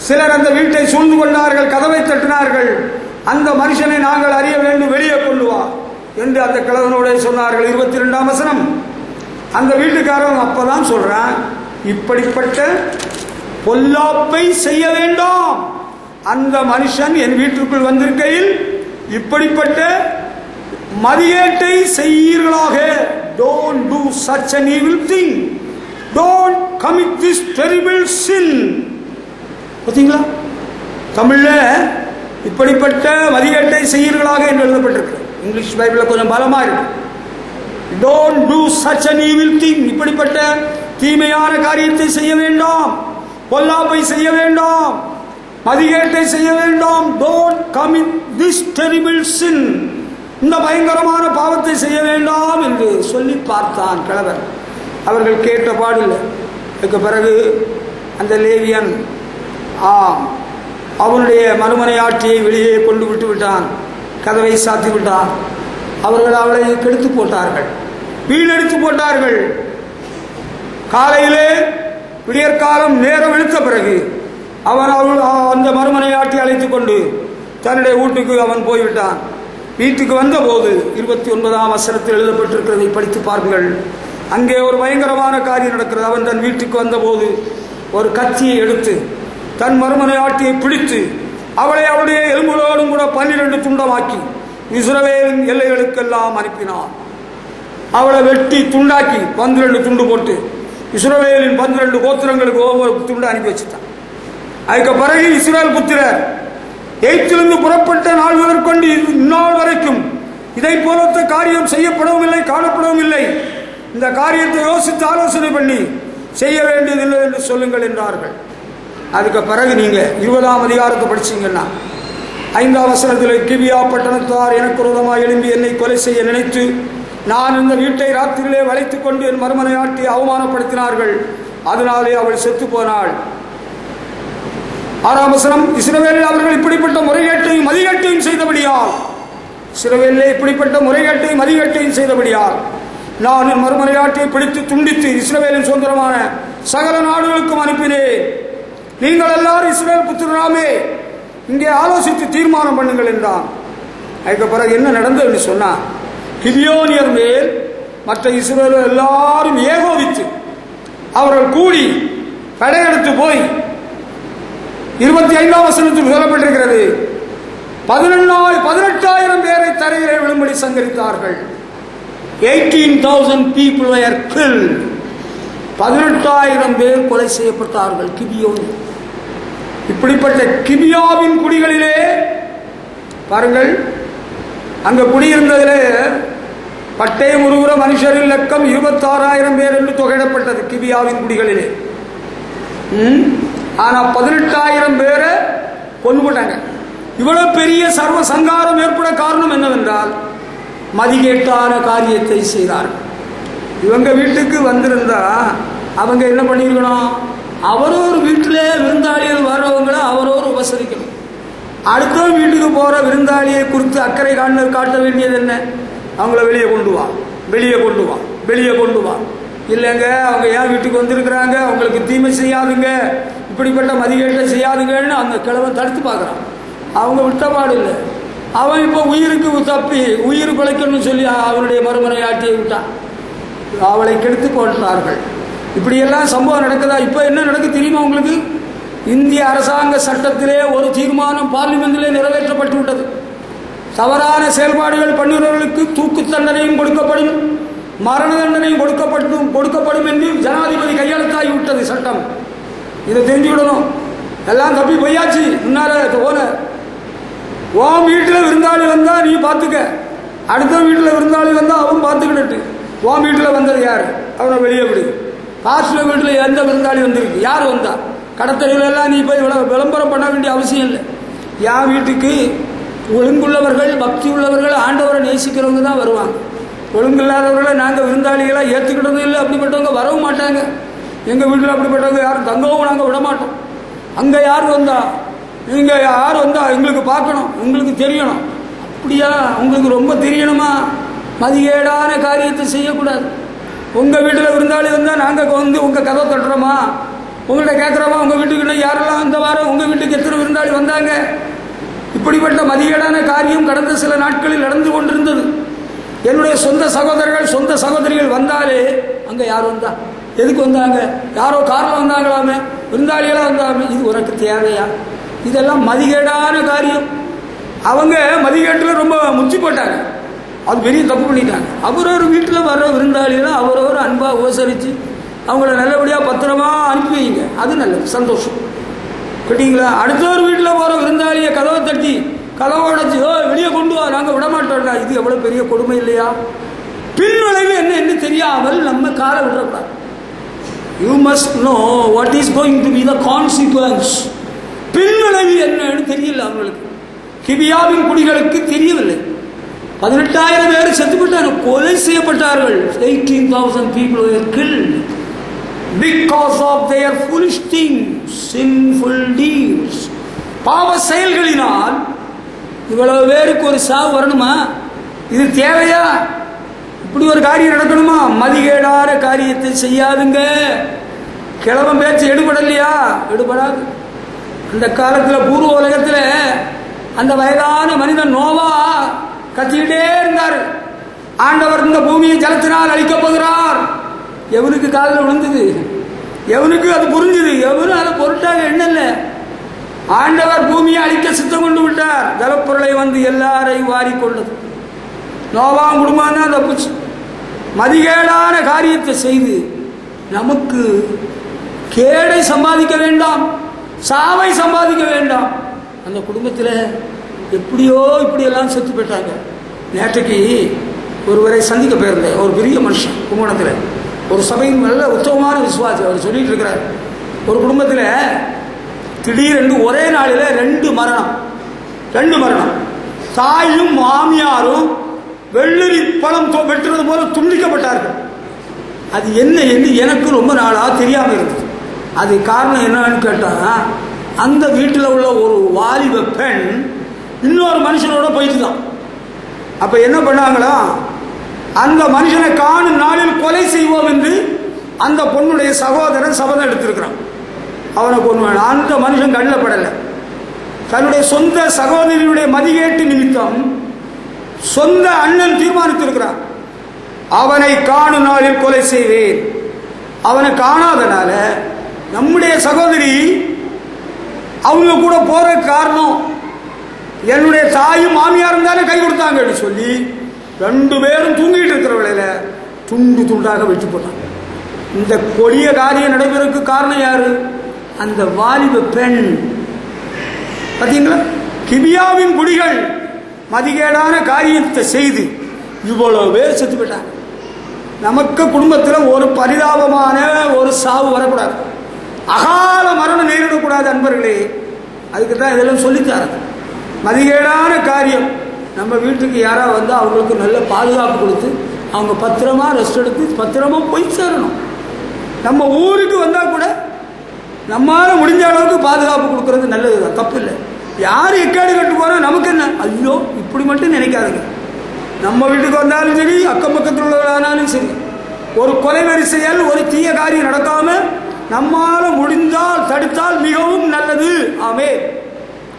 Speaker 1: சிலர் அந்த வீட்டை சூழ்ந்து கொண்டார்கள், கதவை தட்டினார்கள். அந்த மனுஷனை நாங்கள் அறிய வேண்டும், வெளியே கொண்டு வா என்று அந்த கிழவனோட சொன்னார்கள். 22ஆம் வசனம். அந்த வீட்டுக்காரன் அப்பதான் சொல்றான், இப்படிப்பட்ட பொல்லாப்பை செய்ய வேண்டாம். அந்த மனுஷன் என் வீட்டுக்குள் வந்திருக்கையில் இப்படிப்பட்ட மதியேட்டை செய்யீர்களாக. Don't do such an evil thing. Don't commit this terrible sin. பார்த்தீங்களா, தமிழ்ல இப்படிப்பட்ட மதியேட்டை செய்யீர்களாக என்று எழுதப்பட்டிருக்கு. இங்கிலீஷ் பைபிள்ல கொஞ்சம் பலமா இருக்கு. Don't do such an evil thing. இப்படிப்பட்ட தீமையான காரியத்தை செய்ய வேண்டாம், பொல்லாப்பை செய்ய வேண்டாம், மதிகேட்டை செய்ய வேண்டாம். Don't commit this terrible sin. இந்த பயங்கரமான பாவத்தை செய்ய வேண்டாம் என்று சொல்லி பார்த்தான் கிழவன். அவர்கள் கேட்ட பாடில்லை. அதுக்கு பிறகு அந்த லேவியன் அவனுடைய மறுமனை ஆட்சியை வெளியே கொண்டு விட்டு விட்டான், கதவை சாத்தி விட்டான். அவர்கள் அவளை கெடுத்து போட்டார்கள், வீணடித்து போட்டார்கள். காலையிலே விடியற்காலம் நேரம் இழுத்த பிறகு அவன் அந்த மறுமனை ஆட்சி அழைத்துக் கொண்டு தன்னுடைய வீட்டுக்கு அவன் போய்விட்டான். வீட்டுக்கு வந்த போது 29ஆம் வசனத்தில் எழுதப்பட்டிருக்கிறதை படித்து பாருங்கள். அங்கே ஒரு பயங்கரமான காரியம் நடக்கிறது. அவன் தன் வீட்டுக்கு வந்த போது ஒரு கத்தியை எடுத்து தன் மறுமனை ஆட்டியை பிடித்து அவளை அவளுடைய எலும்புகளோடும் கூட 12 துண்டமாக்கி இஸ்ரவேலின் எல்லைகளுக்கெல்லாம் அனுப்பினான். அவளை வெட்டி துண்டாக்கி 12 துண்டு போட்டு இஸ்ரவேலின் 12 கோத்திரங்களுக்கு ஒவ்வொரு துண்டு அனுப்பி வச்சுட்டான். அதுக்கு பிறகு இஸ்ரவேல் புத்திரர் எகிப்திலிருந்து புறப்பட்ட நாள் முதற்கொண்டு இந்நாள் வரைக்கும் இதை போலத்த காரியம் செய்யப்படவும் இல்லை, காணப்படவும் இல்லை. இந்த காரியத்தை யோசித்து ஆலோசனை பண்ணி செய்ய வேண்டியதில்லை என்று சொல்லுங்கள் என்றார்கள். அதுக்கு பிறகு நீங்க 20ஆம் அதிகாரத்தை படிச்சீங்கன்னா 5ஆம் வசனத்தில், கிபியா பட்டணத்தார் எனக்கு விரோதமாக எழும்பி என்னை கொலை செய்ய நினைத்து நான் இந்த வீட்டை ராத்திரியிலே வளைத்துக் கொண்டு என் மறுமனை ஆட்டி அவமானப்படுத்தினார்கள், அதனாலே அவள் செத்து போனாள். 6ஆம் வசனம், இஸ்ரவேலில் அவர்கள் இப்படிப்பட்ட முறைகேட்டையும் மதிகேட்டையும் செய்தபடியால், இஸ்ரவேலிலே இப்படிப்பட்ட முறைகேட்டையும் மதிகேட்டையும் செய்தபடியால் நான் என் மறுமனை ஆட்டியை பிடித்து துண்டித்து இஸ்ரவேலின் சுதந்திரமான சகல நாடுகளுக்கும் அனுப்பினேன். நீங்கள் எல்லாரும் இஸ்ரவேல் புத்திரராமே, இங்கே ஆலோசித்து தீர்மானம் பண்ணுங்கள் என்றான். அதுக்கு பிறகு என்ன நடந்தது சொன்னா, கிபியோனியர் மேல் மற்ற இஸ்ரவேல் எல்லாரும் ஏகோபித்து அவர்கள் கூடி படையெடுத்து போய் 25ஆம் வசனத்தில் சொல்லப்பட்டிருக்கிறது, 18,000 பேரை தரையிலே விழும்படி சங்கரித்தார்கள். 18,000 people were killed. 18,000 பேர் கொலை செய்யப்பட்டார்கள் கிபியோன். இப்படிப்பட்ட கிபியாவின் குடிகளிலே பாருங்கள், அங்க குடியிருந்ததிலே பட்டயம் உருவுற மனுஷரின் லக்கம் 26,000 பேர் என்று தொகையிடப்பட்டது கிபியாவின் குடிகளிலே. ஆனா 18,000 பேரை கொண்டு போட்டாங்க. இவ்வளவு பெரிய சர்வ சங்காரம் ஏற்பட காரணம் என்னவென்றால் மதிகேட்டான காரியத்தை செய்தார்கள். இவங்க வீட்டுக்கு வந்திருந்தா அவங்க என்ன பண்ணிருக்கணும், அவரோரு வீட்டிலே விருந்தாளிகள் வர்றவங்களை அவரோரு உபசரிக்கணும். அடுத்த வீட்டுக்கு போற விருந்தாளியை குறித்து அக்கறை காட்ட வேண்டியது என்ன, அவங்கள வெளியே கொண்டு வா, வெளியே கொண்டு வா, வெளியே கொண்டு வா. இல்லைங்க, அவங்க ஏன் வீட்டுக்கு வந்திருக்கிறாங்க, அவங்களுக்கு தீமை செய்யாதுங்க, இப்படிப்பட்ட மதிகேட்டை செய்யாதுங்கன்னு அந்த கிழவன் தடுத்து பார்க்குறான். அவங்க விட்டபாடு இல்லை. அவன் இப்போ உயிருக்கு தப்பி உயிர் பிழைக்கணும்னு சொல்லி அவனுடைய மறுமனை ஆட்டியை விட்டான். அவளை கெடுத்து கொண்டார்கள். இப்படியெல்லாம் சம்பவம் நடக்குதா? இப்போ என்ன நடக்கு தெரியுமா உங்களுக்கு? இந்திய அரசாங்க சட்டத்திலே ஒரு தீர்மானம் பார்லிமெண்டிலே நிறைவேற்றப்பட்டு விட்டது. தவறான செயல்பாடுகள் பண்ணுகிறவர்களுக்கு தூக்கு தண்டனையும் கொடுக்கப்படும், மரண தண்டனையும் கொடுக்கப்படும் என்று ஜனாதிபதி கையெழுத்தாகி விட்டது சட்டம். இதை தெரிஞ்சுக்கிடணும். எல்லாம் தப்பி போயாச்சு. முன்னால ஓனர் உன் வீட்டில் விருந்தாளி வந்தா நீ பார்த்துக்க, அடுத்த வீட்டில் விருந்தாளி வந்தா அவன் பார்த்துக்கிட்டு. உன் வீட்டில் வந்தது யாரு? அவனை வெளியே விடு. பாஸ்டர் வீட்டில் எந்த விருந்தாளி வந்திருக்கு? யார் வந்தா? கடத்தலில் எல்லாம் நீ போய் விளம்பரம் பண்ண வேண்டிய அவசியம் இல்லை. என் வீட்டுக்கு ஒழுங்குள்ளவர்கள், பக்தி உள்ளவர்கள், ஆண்டவரை நேசிக்கிறவங்க தான் வருவாங்க. ஒழுங்கில்லாதவர்களை நாங்கள் விருந்தாளிகளாக ஏற்றுக்கிட்டதும் இல்லை. அப்படிப்பட்டவங்க வரவும் மாட்டாங்க. எங்கள் வீட்டில் அப்படிப்பட்டவங்க யாரும் தங்கவும் நாங்கள் விட மாட்டோம். அங்கே யார் வந்தா, நீங்கள் யார் வந்தா எங்களுக்கு பார்க்கணும், உங்களுக்கு தெரியணும். அப்படியா? உங்களுக்கு ரொம்ப தெரியணுமா? மதிகேடான காரியத்தை செய்யக்கூடாது. உங்கள் வீட்டில் விருந்தாளி வந்தால் நாங்கள் வந்து உங்கள் கதை தட்டுறோமா? உங்கள்கிட்ட கேட்குறோமா உங்கள் வீட்டுக்கு யாரெல்லாம் இந்த வாரம் உங்கள் வீட்டுக்கு எத்தனை விருந்தாளி வந்தாங்க? இப்படிப்பட்ட மதிகேடான காரியம் கடந்த சில நாட்களில் நடந்து கொண்டிருந்தது. என்னுடைய சொந்த சகோதரர்கள், சொந்த சகோதரிகள் வந்தாலே அங்கே யார் வந்தா, எதுக்கு வந்தாங்க? யாரோ காரில் வந்தாங்களாமே, விருந்தாளிகளாக வந்தாங்க. இது உனக்கு தேவையா? இதெல்லாம் மதிகேடான காரியம். அவங்க மதிகேட்டில் ரொம்ப முச்சி போட்டாங்க. அது பெரிய தப்பு பண்ணிட்டாங்க. அவரவர் வீட்டில் வர்ற விருந்தாளிகளை அவரவர் அன்பாக உபசரித்து அவங்கள நல்லபடியாக பத்திரமா அனுப்பி வைங்க. அது நல்லது, சந்தோஷம். கேட்டீங்களா? அடுத்தவர் வீட்டில் போகிற விருந்தாளியை கதவை தட்டி கதவை உடைச்சி வெளியே கொண்டு வா, நாங்கள் விடமாட்டோம்டா. இது எவ்வளோ பெரிய கொடுமை இல்லையா? பின்விளைவு என்ன தெரியாமல் நம்ம காலை விடக்கூடாது. You must know what is going to be the consequence. பின்விளைவு என்னன்னு தெரியல அவங்களுக்கு. கிபியாவின் குடிகளுக்கு தெரியவில்லை. 18,000 பேர் செத்துப்பட்டார்கள், கொலை செய்யப்பட்டார்கள். 18,000 people were killed because of their foolish things, sinful deeds. பாவ செயல்களினால் இவ்வளவு பேருக்கு ஒரு சாவு வரணுமா? இது தேவையா? இப்படி ஒரு காரியம் நடக்கணுமா? மதிகேடான காரியத்தை செய்யாதுங்க. கிழவன் பேச்சு எடுபடலையா? எடுபடாது. அந்த காலத்தில் பூர்வ உலகத்தில் அந்த வயதான மனிதன் நோவா கத்திக்கிட்டே இருந்தார். ஆண்டவர் இந்த பூமியை ஜலத்தினால் அழிக்கப் போகிறார். எவனுக்கு காதில் விழுந்தது? எவனுக்கு அது புரிஞ்சுது? எவனும் அதை பொருட்டாக எண்ணல. ஆண்டவர் பூமியை அழிக்க சித்தம் கொண்டு விட்டார். ஜலப்பொருளை வந்து எல்லாரையும் வாரிக்கொண்டது. நோவா குடும்பம் தான் தப்புச்சு. மதிகேடான காரியத்தை செய்து நமக்கு கேடை சம்பாதிக்க வேண்டாம், சாவை சம்பாதிக்க வேண்டாம். அந்த குடும்பத்தில் எப்படியோ இப்படியெல்லாம் செத்து போயிட்டாங்க. நேற்றைக்கு ஒருவரை சந்திக்க போயிருந்தேன். ஒரு பெரிய மனுஷன் கும்பகோணத்தில், ஒரு சபையின் நல்ல உத்தமமான விசுவாசி. அவர் சொல்லிட்டு இருக்கிறார், ஒரு குடும்பத்தில் திடீரென்று ஒரே நாளில் 2 மரணம். தாயும் மாமியாரும் வெள்ளரி பழம் வெட்டுறது போல துண்டிக்கப்பட்டார்கள். அது என்ன என்று எனக்கு ரொம்ப நாளாக தெரியாமல் இருந்தது. அது காரணம் என்னன்னு கேட்டால், அந்த வீட்டில் உள்ள ஒரு வாலிப பெண் இன்னொரு மனுஷனோட போயிட்டு தான். அப்போ என்ன பண்ணாங்களா, அந்த மனுஷனை காணும் நாளில் கொலை செய்வோம் என்று அந்த பொண்ணுடைய சகோதரன் சபதம் எடுத்திருக்கிறான். அவனை கொண்டு அந்த மனுஷன் கண்ணில் படலை. தன்னுடைய சொந்த சகோதரியுடைய மதிகேட்டு நிமித்தம் சொந்த அண்ணன் தீர்மானித்திருக்கிறான், அவனை காணும் நாளில் கொலை செய்வேன். அவனை காணாதனால நம்முடைய சகோதரி அவங்க கூட போற காரணம் என்னுடைய தாயும் மாமியாரும் தானே கை கொடுத்தாங்க சொல்லி 2 பேரும் தூங்கிட்டு இருக்கிற வேளையில துண்டு துண்டாக வெட்டி போட்டாங்க. இந்த கொடிய காரியம் நடைபெறக்கு காரணம் யாரு? அந்த வாலிப பெண். பார்த்தீங்களா? கிபியாவின் குடிகள் மதிகேடான காரியத்தை செய்து இவ்வளவு பேர் செத்து போயிட்டாங்க. நமக்கு குடும்பத்தில் ஒரு பரிதாபமான ஒரு சாவு வரக்கூடாது, அகால மரணம் நேரிடக்கூடாது அன்பர்களே. அதுக்கு தான் இதெல்லாம் சொல்லித்தாரது. மதிகேடான காரியம் நம்ம வீட்டுக்கு யாராவது வந்தால் அவங்களுக்கு நல்ல பாதுகாப்பு கொடுத்து அவங்க பத்திரமா ரெஸ்ட் எடுத்து பத்திரமா போய் சேரணும். நம்ம ஊருக்கு வந்தால் கூட நம்மளால் முடிஞ்ச அளவுக்கு பாதுகாப்பு கொடுக்கறது நல்லது தான், தப்பு இல்லை. யார் எக்காடி கட்டு போகிறோம் நமக்கு என்ன? ஐயோ இப்படி மட்டும் நினைக்காதுங்க. நம்ம வீட்டுக்கு வந்தாலும் சரி, அக்கம் பக்கத்தில் உள்ளவர்களானாலும் சரி, ஒரு கொலை வரிசையால் ஒரு தீய காரியம் நடக்காமல் நம்மால் முடிந்தால் தடுத்தால் மிகவும் நல்லது. ஆமே,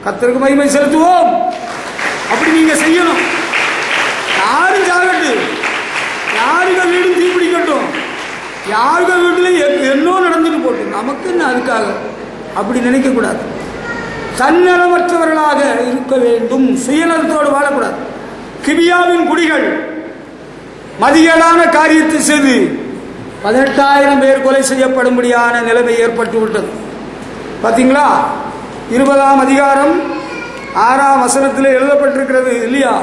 Speaker 1: கர்த்தருக்கு மகிமை செலுத்துவோம். அப்படி நீங்க செய்யணும். யாரும் சாகட்டு, யாருக்க வீடும் தீப்பிடிக்கட்டும், யாருக்க வீட்டுல என்னோ நடந்துட்டு போட்டு நமக்கு என்ன அதுக்காக அப்படி நினைக்க கூடாது. தன்னலமற்றவர்களாக இருக்க வேண்டும், சுயநலத்தோடு வாழக்கூடாது. கிபியாவின் குடிகள் மதிகேடான காரியத்தை செய்து 18,000 பேர் கொலை செய்யப்படும்படியான நிலைமை ஏற்பட்டு விட்டது. பார்த்தீங்களா? 20ஆம் அதிகாரம் 6ஆம் வசனத்தில் எழுதப்பட்டிருக்கிறது இல்லையா?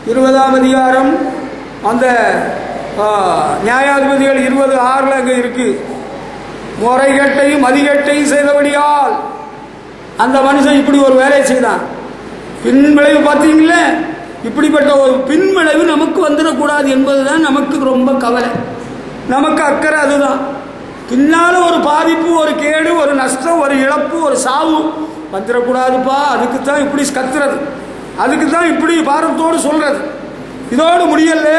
Speaker 1: 20ஆம் அதிகாரம் அந்த நியாயாதிபதிகள் 20:6 அங்கே இருக்கு. முறைகேட்டையும் மதிகேட்டையும் செய்தபடியால் அந்த மனுஷன் இப்படி ஒரு வேலையை செய்தான். பின்விளைவு பார்த்தீங்களே, இப்படிப்பட்ட ஒரு பின்விளைவு நமக்கு வந்துடக்கூடாது என்பதுதான் நமக்கு ரொம்ப கவலை, நமக்கு அக்கறை. அதுதான் பின்னால ஒரு பாதிப்பு, ஒரு கேடு, ஒரு நஷ்டம், ஒரு இழப்பு, ஒரு சாவு வந்துடக்கூடாதுப்பா. அதுக்கு தான் இப்படி கத்துறது, அதுக்கு தான் இப்படி பாரத்தோடு சொல்றது. இதோடு முடியல,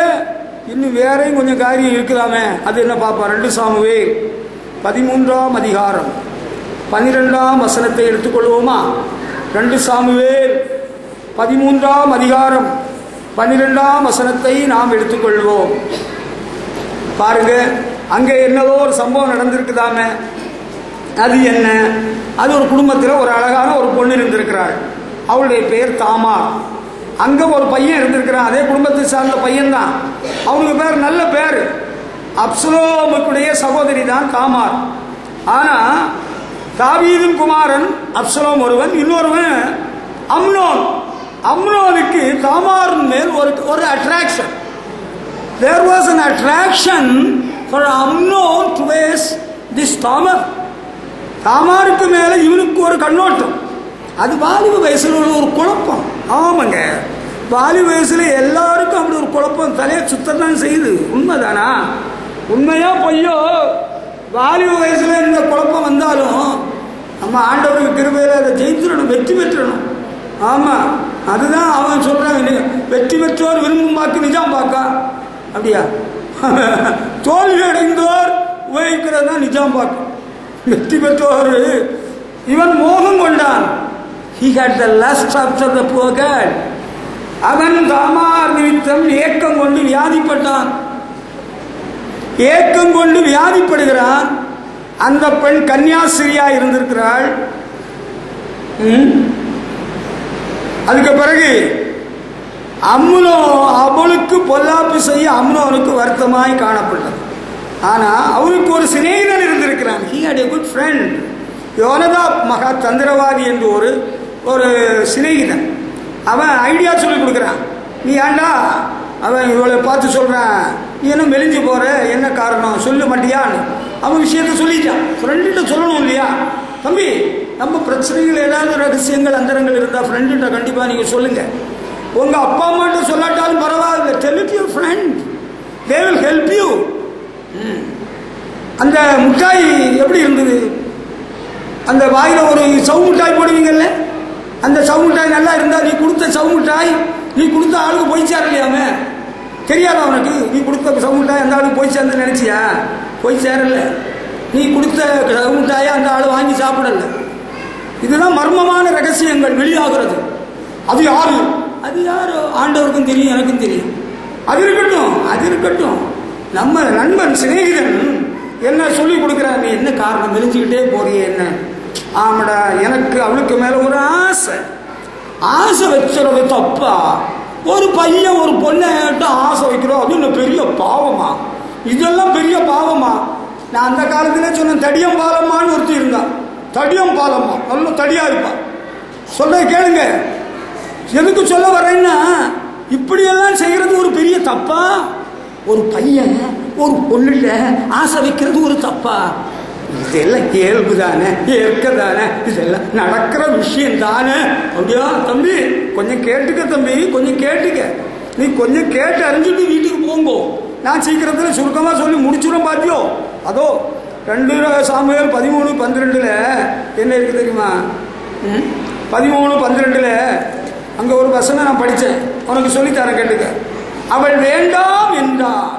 Speaker 1: இன்னும் வேறையும் கொஞ்சம் காரியம் இருக்குதாமே. அது என்ன பாப்பா? 2 சாமுவேல் 13ஆம் அதிகாரம் 12ஆம் வசனத்தை எடுத்துக்கொள்வோமா? 2 சாமுவேல் 13ஆம் அதிகாரம் 12ஆம் வசனத்தை நாம் எடுத்துக்கொள்வோம். பாருங்க, அங்கே என்னதோ ஒரு சம்பவம் நடந்திருக்குதாமே. அது என்ன? அது ஒரு குடும்பத்தில் ஒரு அழகான ஒரு பொண்ணு இருந்திருக்கிறாள். அவளுடைய பெயர் தாமார். அங்கே ஒரு பையன் இருந்திருக்கிறான், அதே குடும்பத்தை சார்ந்த பையன்தான். அவனுக்கு பேர் நல்ல பேர், அப்சலோமுடைய சகோதரி தான் தாமார். ஆனால் தாவீதின் குமாரன் அப்சலோம் ஒருவன், இன்னொருவன் அம்னோன். அம்னோனுக்கு தாமாரின் மேல் ஒரு attraction. There was an attraction for Amnon towards this Tamar. தாமாருக்கு மேல இவனுக்கு ஒரு கண்ணோட்டம். அது வாலிப வயசுல உள்ள ஒரு குழப்பம். ஆமாங்க, வாலிப வயசுல எல்லாருக்கும் அப்படி ஒரு குழப்பம் தலையை சுத்தத்தான் செய்யுது. உண்மைதானா? உண்மையா பொய்யோ? வாலிப வயசுல இந்த குழப்பம் வந்தாலும் நம்ம ஆண்டவருக்கு கிருபையில அதை ஜெயித்துடணும், வெற்றி பெற்றணும். ஆமா, அதுதான் அவன் சொல்றான், வெற்றி பெற்றோர் விரும்பும் வாக்கு நிஜாம் பாக்கா. அப்படியா? தோல்வி அடைந்தோர் உபயோகிக்கிறது தான் நிஜாம் பாக்கு. வெற்றி பெற்றோர் இவன் மோகம் கொண்டான். He had the lust after the poor girl. அவன் தாமார் நிமித்தம் ஏக்கம் கொண்டு வியாதிப்பட்டான். ஏக்கம் கொண்டு வியாதிப்படுகிறான். அந்த பெண் கன்னியாஸ்திரியா இருந்திருக்கிறாள். அதுக்கு பிறகு அம்னோ அவளுக்கு பொல்லாப்பு செய்ய அம்னோனுக்கு வருத்தமாய் காணப்பட்டது. ஆனால் அவருக்கு ஒரு சிநேகிதன் இருந்திருக்கிறான். He had a good friend. யோனதா மகா தந்திரவாதி என்று ஒரு சிநேகிதன். அவன் ஐடியா சொல்லி கொடுக்குறான். நீ ஏண்டா அவன் இவளை பார்த்து சொல்கிறான், நீ என்ன மெலிஞ்சு போகிற, என்ன காரணம் சொல்ல மாட்டியான்னு அவன் விஷயத்த சொல்லிட்டான். ஃப்ரெண்டுகிட்ட சொல்லணும் இல்லையா? தம்பி, நம்ம பிரச்சனைகள் ஏதாவது ரகசியங்கள் அந்தரங்கள் இருந்தால் ஃப்ரெண்டுகிட்ட கண்டிப்பாக நீங்கள் சொல்லுங்கள். உங்கள் அப்பா அம்மாட்ட சொல்லாட்டாலும் பரவாயில்ல, tell it to your friend, they will help you. அந்த முட்டாய் எப்படி இருந்தது? அந்த வாயில் ஒரு சவு மிட்டாய் போடுவீங்கல்ல, அந்த சவு மிட்டாய் நல்லா இருந்தால் நீ கொடுத்த சவு மிட்டாய் நீ கொடுத்த ஆளுக்கு போய் சேரலையாமே. தெரியாதா உனக்கு? நீ கொடுத்த சவு மிட்டாய் அந்த ஆளுக்கு போய் சேர்ந்து நினைச்சியா? போய் சேரல. நீ கொடுத்த சவு மிட்டாயை அந்த ஆள் வாங்கி சாப்பிடல. இதுதான் மர்மமான ரகசியங்கள் வெளியாகிறது. அது யாரு? அது யாரோ ஆண்டவருக்கும் தெரியும், எனக்கும் தெரியும். அது இருக்கட்டும், அது இருக்கட்டும். நம்ம நண்பன் சிநேகிதன் என்ன சொல்லி கொடுக்குறாங்க, என்ன காரணம் மெலிஞ்சுக்கிட்டே போறியே என்ன? ஆமாடா, எனக்கு அவளுக்கு மேல ஒரு ஆசை. ஆசை வச்சுறது தப்பா? ஒரு பையன் ஒரு பொண்ணு ஆசை வைக்கிறோம், அது இன்னும் பெரிய பாவமா? இதெல்லாம் பெரிய பாவமா? நான் அந்த காலத்துல சொன்னேன், தடியம் பாலம்மான்னு ஒருத்தி இருந்தான். தடியம் பாலம்மா, நல்ல தடியா இருப்பான். சொல்ல கேளுங்க. எதுக்கு சொல்ல வரேன்னா, இப்படியெல்லாம் செய்யறது ஒரு பெரிய தப்பா? ஒரு பையன் ஒரு பொண்ணுல ஆசை வைக்கிறது ஒரு தப்பா? இதெல்லாம் இயல்பு தானே, ஏற்க தானே, இதெல்லாம் நடக்கிற விஷயம் தானே. அப்படியா தம்பி? கொஞ்சம் கேட்டுக்க தம்பி, கொஞ்சம் கேட்டுக்க. நீ கொஞ்சம் கேட்டு அறிஞ்சுட்டு வீட்டுக்கு போங்கோ. நான் சீக்கிரத்தில் சுருக்கமாக சொல்லி முடிச்சுடும் பாத்தியோ. அதோ 2 சாமுவேல் 13:12 என்ன இருக்கு தெரியுமா? 13:12 அங்கே ஒரு வசனம் நான் படித்தேன், உனக்கு சொல்லித்தரேன் கேட்டுக்க. அவள் வேண்டாம் என்றார்.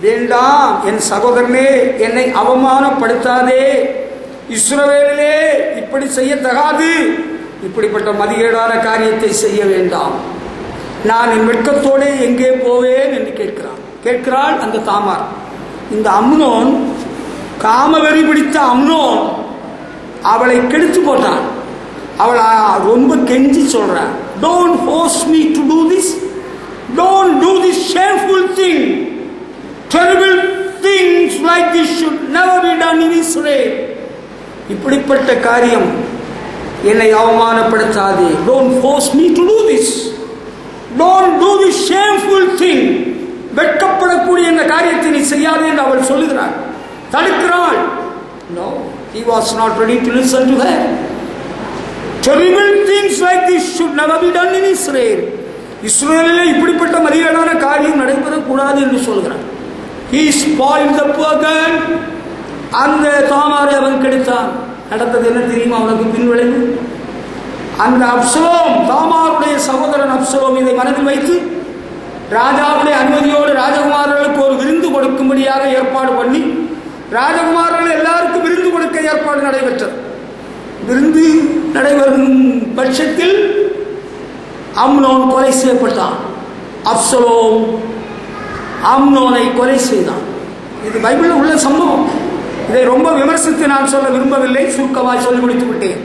Speaker 1: வேண்டாம் என் சகோதரனே, என்னை அவமானப்படுத்தாதே. இஸ்ரவேலிலே இப்படி செய்யத்தகாது. இப்படிப்பட்ட மதிகேடான காரியத்தை செய்ய வேண்டாம். நான் என் வெட்கத்தோடு எங்கே போவேன் என்று கேட்கிறாள் அந்த தாமார். இந்த அம்னோன், காமவெறி பிடித்த அம்னோன் அவளை கெடுத்து போட்டான். அவளை ரொம்ப கெஞ்சி சொல்றான், don't force me to do this, don't do this shameful thing, terrible things like this should never be done in Israel. இப்படிப்பட்ட காரியம் என்னை அவமானப்படுத்தாதே. Don't force me to do this. Don't do this shameful thing. வெட்கப்படக்கூடிய இந்த காரியத்தை நீ செய்யாதே என்று அவள் சொல்லுகிறாள், தடுக்கிறாள். No, he was not ready to listen to her. Terrible things like this should never be done in Israel. இஸ்ரவேலிலே இப்படிப்பட்ட மதிகேடான காரியம் நடைபெறக்கூடாது என்று சொல்கிறார். He spoiled the poor girl. அந்த தாமாரை அவன் கெடுத்தான். நடந்தது என்ன தெரியுமா அவனுக்கு பின்விளைவு? அந்த அப்சலோம், தாமாருடைய சகோதரன் அப்சலோம் இதை மனதில் வைத்து ராஜாவுடைய அனுமதியோடு ராஜகுமாரர்களுக்கு ஒரு விருந்து கொடுக்கும்படியாக ஏற்பாடு பண்ணி ராஜகுமாரர்கள் எல்லாருக்கும் விருந்து கொடுக்க ஏற்பாடு நடைபெற்றது. விருந்து நடைபெறும் பட்சத்தில் அம்னோன் கொலை செய்யப்பட்டான். அப்சலோம் அம்னோனை கொலை செய்தான். இது பைபிளில் உள்ள சம்பவம். இதை ரொம்ப விமர்சித்து நான் சொல்ல விரும்பவில்லை, சுருக்கமாய் சொல்லி முடித்து விட்டேன்.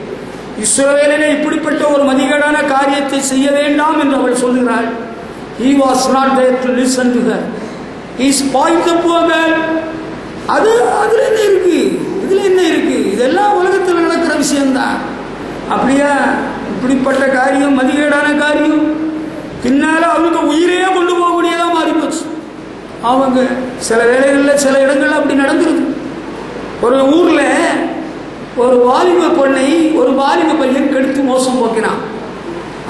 Speaker 1: இஸ்ரவேலிலே இப்படிப்பட்ட ஒரு மதிகேடான காரியத்தை செய்ய வேண்டாம் என்று அவள் சொல்கிறாள். He was not there to listen to her. He spoiled the poor girl. அதுல என்ன இருக்கு, இதுல என்ன இருக்கு? இதெல்லாம் உலகத்தில் நடக்கிற விஷயம்தான். அப்படியா? இப்படிப்பட்ட காரியம் மதிகேடான காரியம் பின்னால அவனுக்கு உயிரையே கொண்டு போகக்கூடியதான் மாறிப்போச்சு. அவங்க சில வேளைகளில் சில இடங்கள்ல அப்படி நடந்துருது. ஒரு ஊர்ல ஒரு வாலிப பெண்ணை ஒரு வாலிப பையன் கெடுத்து மோசம் போக்கினான்.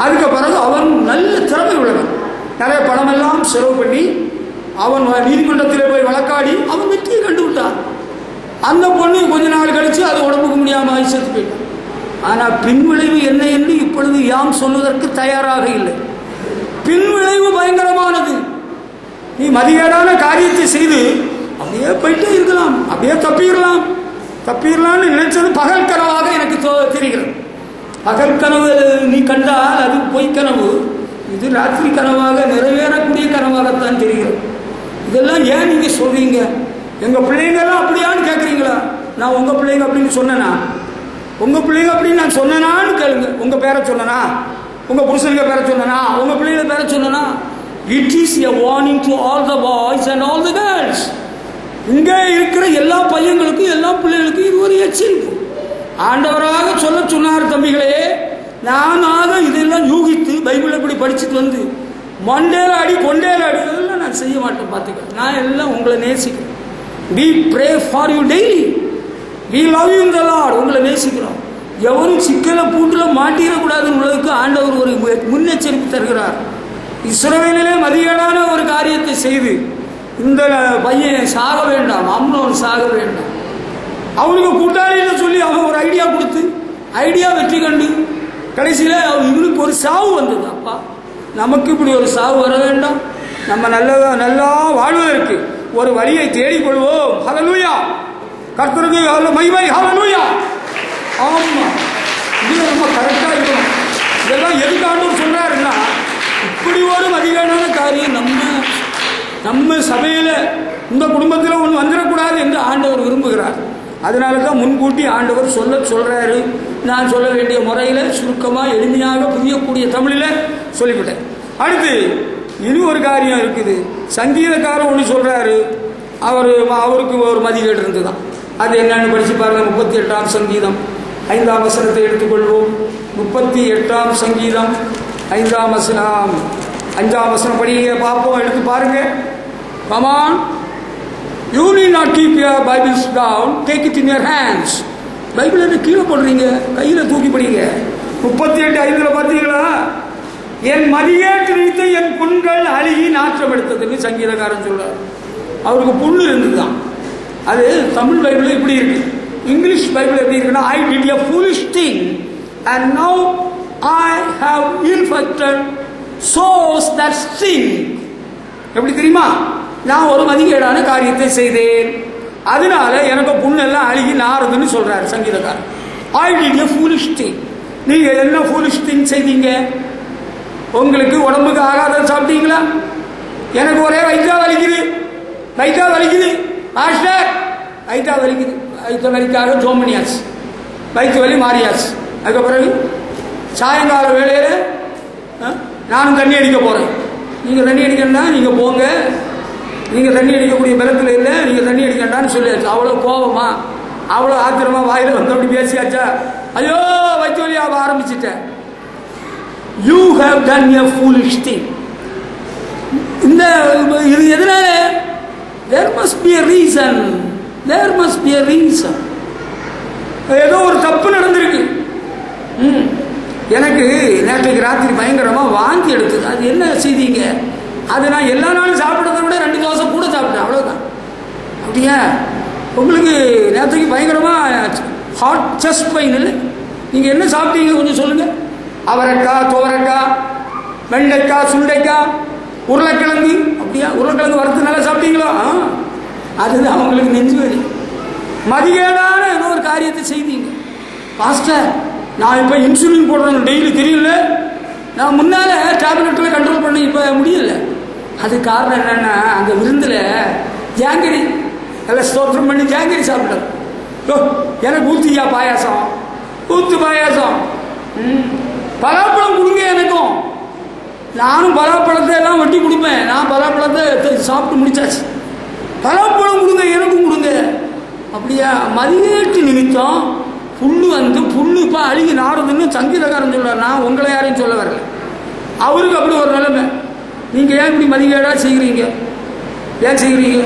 Speaker 1: அதுக்கு பிறகு அவன் நல்ல திறமை உள்ளவன், நிறைய பணமெல்லாம் செலவு பண்ணி அவன் நீதிமன்றத்தில் போய் வழக்காடி அவன் வெற்றியை கண்டு விட்டான். அந்த பொண்ணு கொஞ்ச நாள் கழிச்சு அது உடம்புக்கு முடியாமல் செத்து போயிட்டான். ஆனால் பின்விளைவு என்ன என்று இப்பொழுது யாம் சொல்வதற்கு தயாராக இல்லை. பின்விளைவு பயங்கரமானது. நீ மதிகேடான காரியத்தை செய்து அப்படியே போயிட்டே இருக்கலாம், அப்படியே தப்பிடலாம்னு நினைச்சது பகல் கனவாக எனக்கு தெரிகிறது. பகல் கனவு நீ கண்டால் அது பொய் கனவு, இது ராத்திரி கனவாக நிறைவேறக்கூடிய கனவாகத்தான் தெரிகிறது. இதெல்லாம் ஏன் நீங்க சொல்றீங்க? எங்க பிள்ளைங்கெல்லாம் அப்படியான்னு கேட்குறீங்களா? நான் உங்க பிள்ளைங்க அப்படின்னு சொன்னேனா? உங்க பிள்ளைங்க அப்படின்னு நான் சொன்னேனான்னு கேளுங்க. உங்க பேரை சொன்னனா? உங்க புருஷனுக்கு பேரை சொன்னனா? உங்க பிள்ளைங்க பேரை சொன்னனா? It is a warning to all the boys and all the girls. இங்கே இருக்கிற எல்லா பையன்களுக்கும் எல்லா பிள்ளைகளுக்கும் இது ஒரு எச்சரிப்பு. ஆண்டவராக சொல்ல சொன்னார், தம்பிகளே, நானாக இதெல்லாம் யூகித்து பைபிள் இப்படி படிச்சுட்டு வந்து மண்டேல அடி கொண்டேல அடி இதெல்லாம் நான் செய்ய மாட்டேன். பார்த்துக்க, நான் எல்லாம் உங்களை நேசிக்கிறேன். We pray for you daily. We love you in the Lord. உங்களை நேசிக்கிறோம். எவரும் சிக்கல பூட்டுல மாட்டிடக்கூடாதுன்னு உள்ளதுக்கு ஆண்டவர் ஒரு முன்னெச்சரிப்பு தருகிறார். இஸ்ரவேலிலே மதிகேடான ஒரு காரியத்தை செய்து இந்த பையன் சாக வேண்டாம், அம்னோன் சாக வேண்டாம், அவனுக்கு கூட்டாளியில சொல்லி அவன் ஒரு ஐடியா கொடுத்து ஐடியா வெற்றி கண்டு கடைசியில் இவனுக்கு ஒரு சாவு வந்தது. அப்பா, நமக்கு இப்படி ஒரு சாவு வர வேண்டாம், நம்ம நல்லா வாழ்வதற்கு ஒரு வழியை தேடிக்கொள்வோம். ஹல்லேலூயா, கர்த்தருக்கு மகிமை. ஹல்லேலூயா. ஆமா, இதுல நம்ம கரெக்டா இருக்கணும். இதெல்லாம் எதுக்கு ஆண்டவர் சொல்றாருன்னா, இப்படி ஒரு மதிகேடான காரியம் நம்ம சபையில இந்த குடும்பத்தில் ஒன்று வந்துடக்கூடாது என்று ஆண்டவர் விரும்புகிறார். அதனால தான் முன்கூட்டி ஆண்டவர் சொல்றாரு. நான் சொல்ல வேண்டிய முறையில் சுருக்கமாக எளிமையாக புரியக்கூடிய தமிழில் சொல்லிவிட்டேன். அடுத்து இனி ஒரு காரியம் இருக்குது. சங்கீதக்காரர் ஒன்று சொல்றாரு, அவருக்கு ஒரு மதிகேடு இருந்துதான். அது என்னன்னு படிச்சு பாருங்க. 38ஆம் சங்கீதம் 5ஆம் வசனத்தை எடுத்துக்கொள்வோம். 38ஆம் சங்கீதம் 5ஆம் வசனம் 5ஆம் வசனம் படிங்க பார்ப்போம். எடுத்து பாருங்க. Come on. You need not keep your Bibles down. Take it in your hands. Bible என்ன கீழே போடுறீங்க? கையில் தூக்கி படிங்க. 38:5 பார்த்தீங்களா? என் மதிகேட்டு நினைத்த என் புண்கள் அழுகி நாற்றம் எடுத்ததுன்னு சங்கீதக்காரன் சொல்றார். அவருக்கு புண்ணு இருந்துதான். அது தமிழ் பைபிள் இப்படி இருக்கு. இங்கிலீஷ் பைபிள் எப்படி இருக்குன்னா, I did a foolish thing and now I have infected sores that sting. எப்படி தெரியுமா? நான் ஒரு மதிகேடான காரியத்தை செய்தேன், அதனால எனக்கு புண்ணெல்லாம் அழுகி நாறுதுன்னு சொல்றாரு சங்கீதக்காரன். I did a foolish thing. நீங்க என்ன foolish thing செய்தீங்க? உங்களுக்கு உடம்புக்கு ஆகாதம் சாப்பிட்டீங்களா? எனக்கு ஒரே வயிற்றா வலிக்குது மாஸ்டர், வயிற்றா வலிக்குது, வயிற்று வலிக்காக ஜோமனியாச்சு, வயிற்று வலி மாறியாச்சு. அதுக்கு பிறகு சாயங்கால வேளையில நானும் தண்ணி அடிக்க போறேன். நீங்க தண்ணி அடிக்கணும்னா நீங்க போங்க, நீங்க தண்ணி அடிக்கக்கூடிய பலத்தில் இல்லை, நீங்க தண்ணி அடிக்கண்டான்னு சொல்லியாச்சு. அவ்வளவு கோபமா? அவ்வளோ ஆத்திரமா வாயில வந்து அப்படி பேசியாச்சா, ஐயோ வயிற்று வலி ஆரம்பிச்சிட்டேன். You have done a foolish thing. இந்த இது எதனால? There must be a reason. There must be a reason. ஏதோ ஒரு தப்பு நடந்திருக்கு. எனக்கு நேற்றைக்கு ராத்திரி பயங்கரமாக வாந்தி எடுத்தது. அது என்ன செய்திங்க? அது நான் எல்லா நாளும் சாப்பிட்றத விட 2 தோசை கூட சாப்பிட்டேன், அவ்வளோதான். அப்படியா? உங்களுக்கு நேற்றைக்கு பயங்கரமாக ஹாட் செஸ்ட் பெயின் இல்லை? நீங்கள் என்ன சாப்பிட்டீங்க கொஞ்சம் சொல்லுங்கள். அவரைக்காய், துவரைக்காய், வெண்டைக்காய், சுண்டைக்காய், உருளைக்கிழங்கு. அப்படியா? உருளைக்கிழங்கு வறுத்து நல்லா சாப்பிட்டீங்களா? அதுதான் அவங்களுக்கு நெஞ்சு வலி. மதிகேடான ஏதோ ஒரு காரியத்தை செய்தீங்க. பாஸ்டர், நான் இப்போ இன்சுலின் போடுறேன் டெய்லி, தெரியல. நான் முன்னால் டேப்லெட்டில் கண்ட்ரோல் பண்ண இப்போ முடியல. அது காரணம் என்னென்னா, அந்த விருந்தில் ஜாங்கிரி எல்லாம் ஸ்தோத்திரம் பண்ணி ஜாங்கிரி சாப்பிட்டேன். எனக்கு ஊத்தியா பாயாசம், ஊத்து பாயாசம். பலாப்பழம் கொடுங்க எனக்கும். நானும் பலாப்பழத்தை எல்லாம் வெட்டி கொடுப்பேன். நான் பலாப்பழத்தை சாப்பிட்டு முடிச்சாச்சு. பலாப்பழம் கொடுங்க எனக்கும் கொடுங்க. அப்படியா? மதியேட்டு நிமித்தம் புல்லு வந்து புல்லு இப்போ அழுகி நாடுதுன்னு சங்கீதக்காரன் சொல்றார். நான் உங்களை யாரையும் சொல்ல வரல. அவருக்கு அப்படி ஒரு நிலைமை. நீங்கள் ஏன் இப்படி மதிகேடா செய்கிறீங்க? ஏன் செய்கிறீங்க?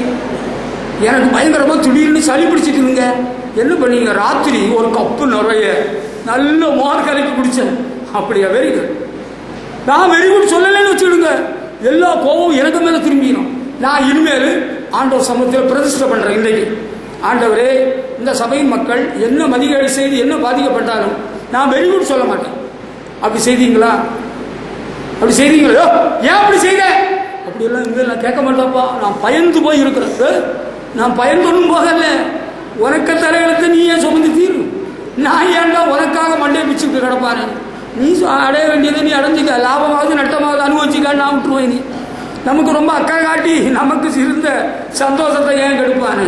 Speaker 1: எனக்கு பயங்கரமாக திடீர்னு சளி பிடிச்சிட்டுங்க. என்ன பண்ணீங்க? ராத்திரி ஒரு கப்பு நிறைய நல்ல மோர் கலக்கி குடித்தேன். அப்படியா? Very good. நான் வெரி குட் சொல்லலைன்னு வச்சுடுங்க, எல்லா கோவம் எனக்கு மேலே திரும்பிடும். நான் இனிமேல் ஆண்டவர் சமூகத்தில் பிரதிஷ்டை பண்ணுறேன். இன்றைக்கு ஆண்டவரே, இந்த சபையின் மக்கள் என்ன மதிகேடு செய்து என்ன பாதிக்கப்பட்டாலும் நான் வெரி குட் சொல்ல மாட்டேன். அப்படி செய்தீங்களா? அப்படி செய்தீங்களோ? ஏன் அப்படி செய்த? அப்படியெல்லாம் இங்கே நான் கேட்க மாட்டேன்ப்பா. நான் பயந்து போய் இருக்கிறேன். நான் பயந்தொன்னும் போகல. உனக்க தலையெழுத்து நீ ஏன் சுமந்து தீரும். நான் ஏன்டா உனக்காக மண்டையை பிச்சுட்டு கிடப்பாரு. நீ அடைய வேண்டியதை நீ அடைஞ்சிக்க, லாபமாவது நட்டமாவது அனுபவிச்சிக்கான்னு நான் விட்டுருவேன். நீ நமக்கு ரொம்ப அக்கா காட்டி நமக்கு இருந்த சந்தோஷத்தை ஏன் கெடுப்பானு?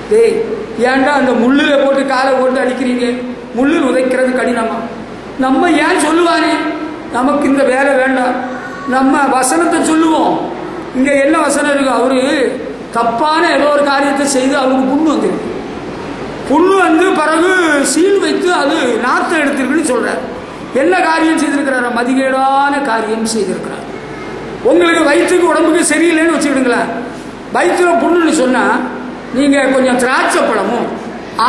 Speaker 1: டேய், ஏன்டா அந்த முள்ளில் போட்டு காலை போட்டு அடிக்கிறீங்க? முள்ளில் உதைக்கிறது கடினமா? நம்ம ஏன் சொல்லுவானே நமக்கு இந்த வேலை வேண்டாம், நம்ம வசனத்தை சொல்லுவோம். இங்கே என்ன வசனம் இருக்கு? அவரு தப்பான ஏதோ ஒரு காரியத்தை செய்து அவருக்கு புண்ணு வந்துருக்கு. புண்ணு வந்து பிறகு சீல் வைத்து அது நாற்றம் எடுத்திருக்குன்னு சொல்றார். என்ன காரியம் செய்திருக்கிறார்? மதிகேடான காரியம் செய்திருக்கிறார். உங்களுக்கு வயிற்றுக்கு உடம்புக்கு சரியில்லைன்னு வச்சுக்கிடுங்களேன். வயிற்றுல புண்ணுன்னு சொன்னால் நீங்கள் கொஞ்சம் திராட்சை பழமும்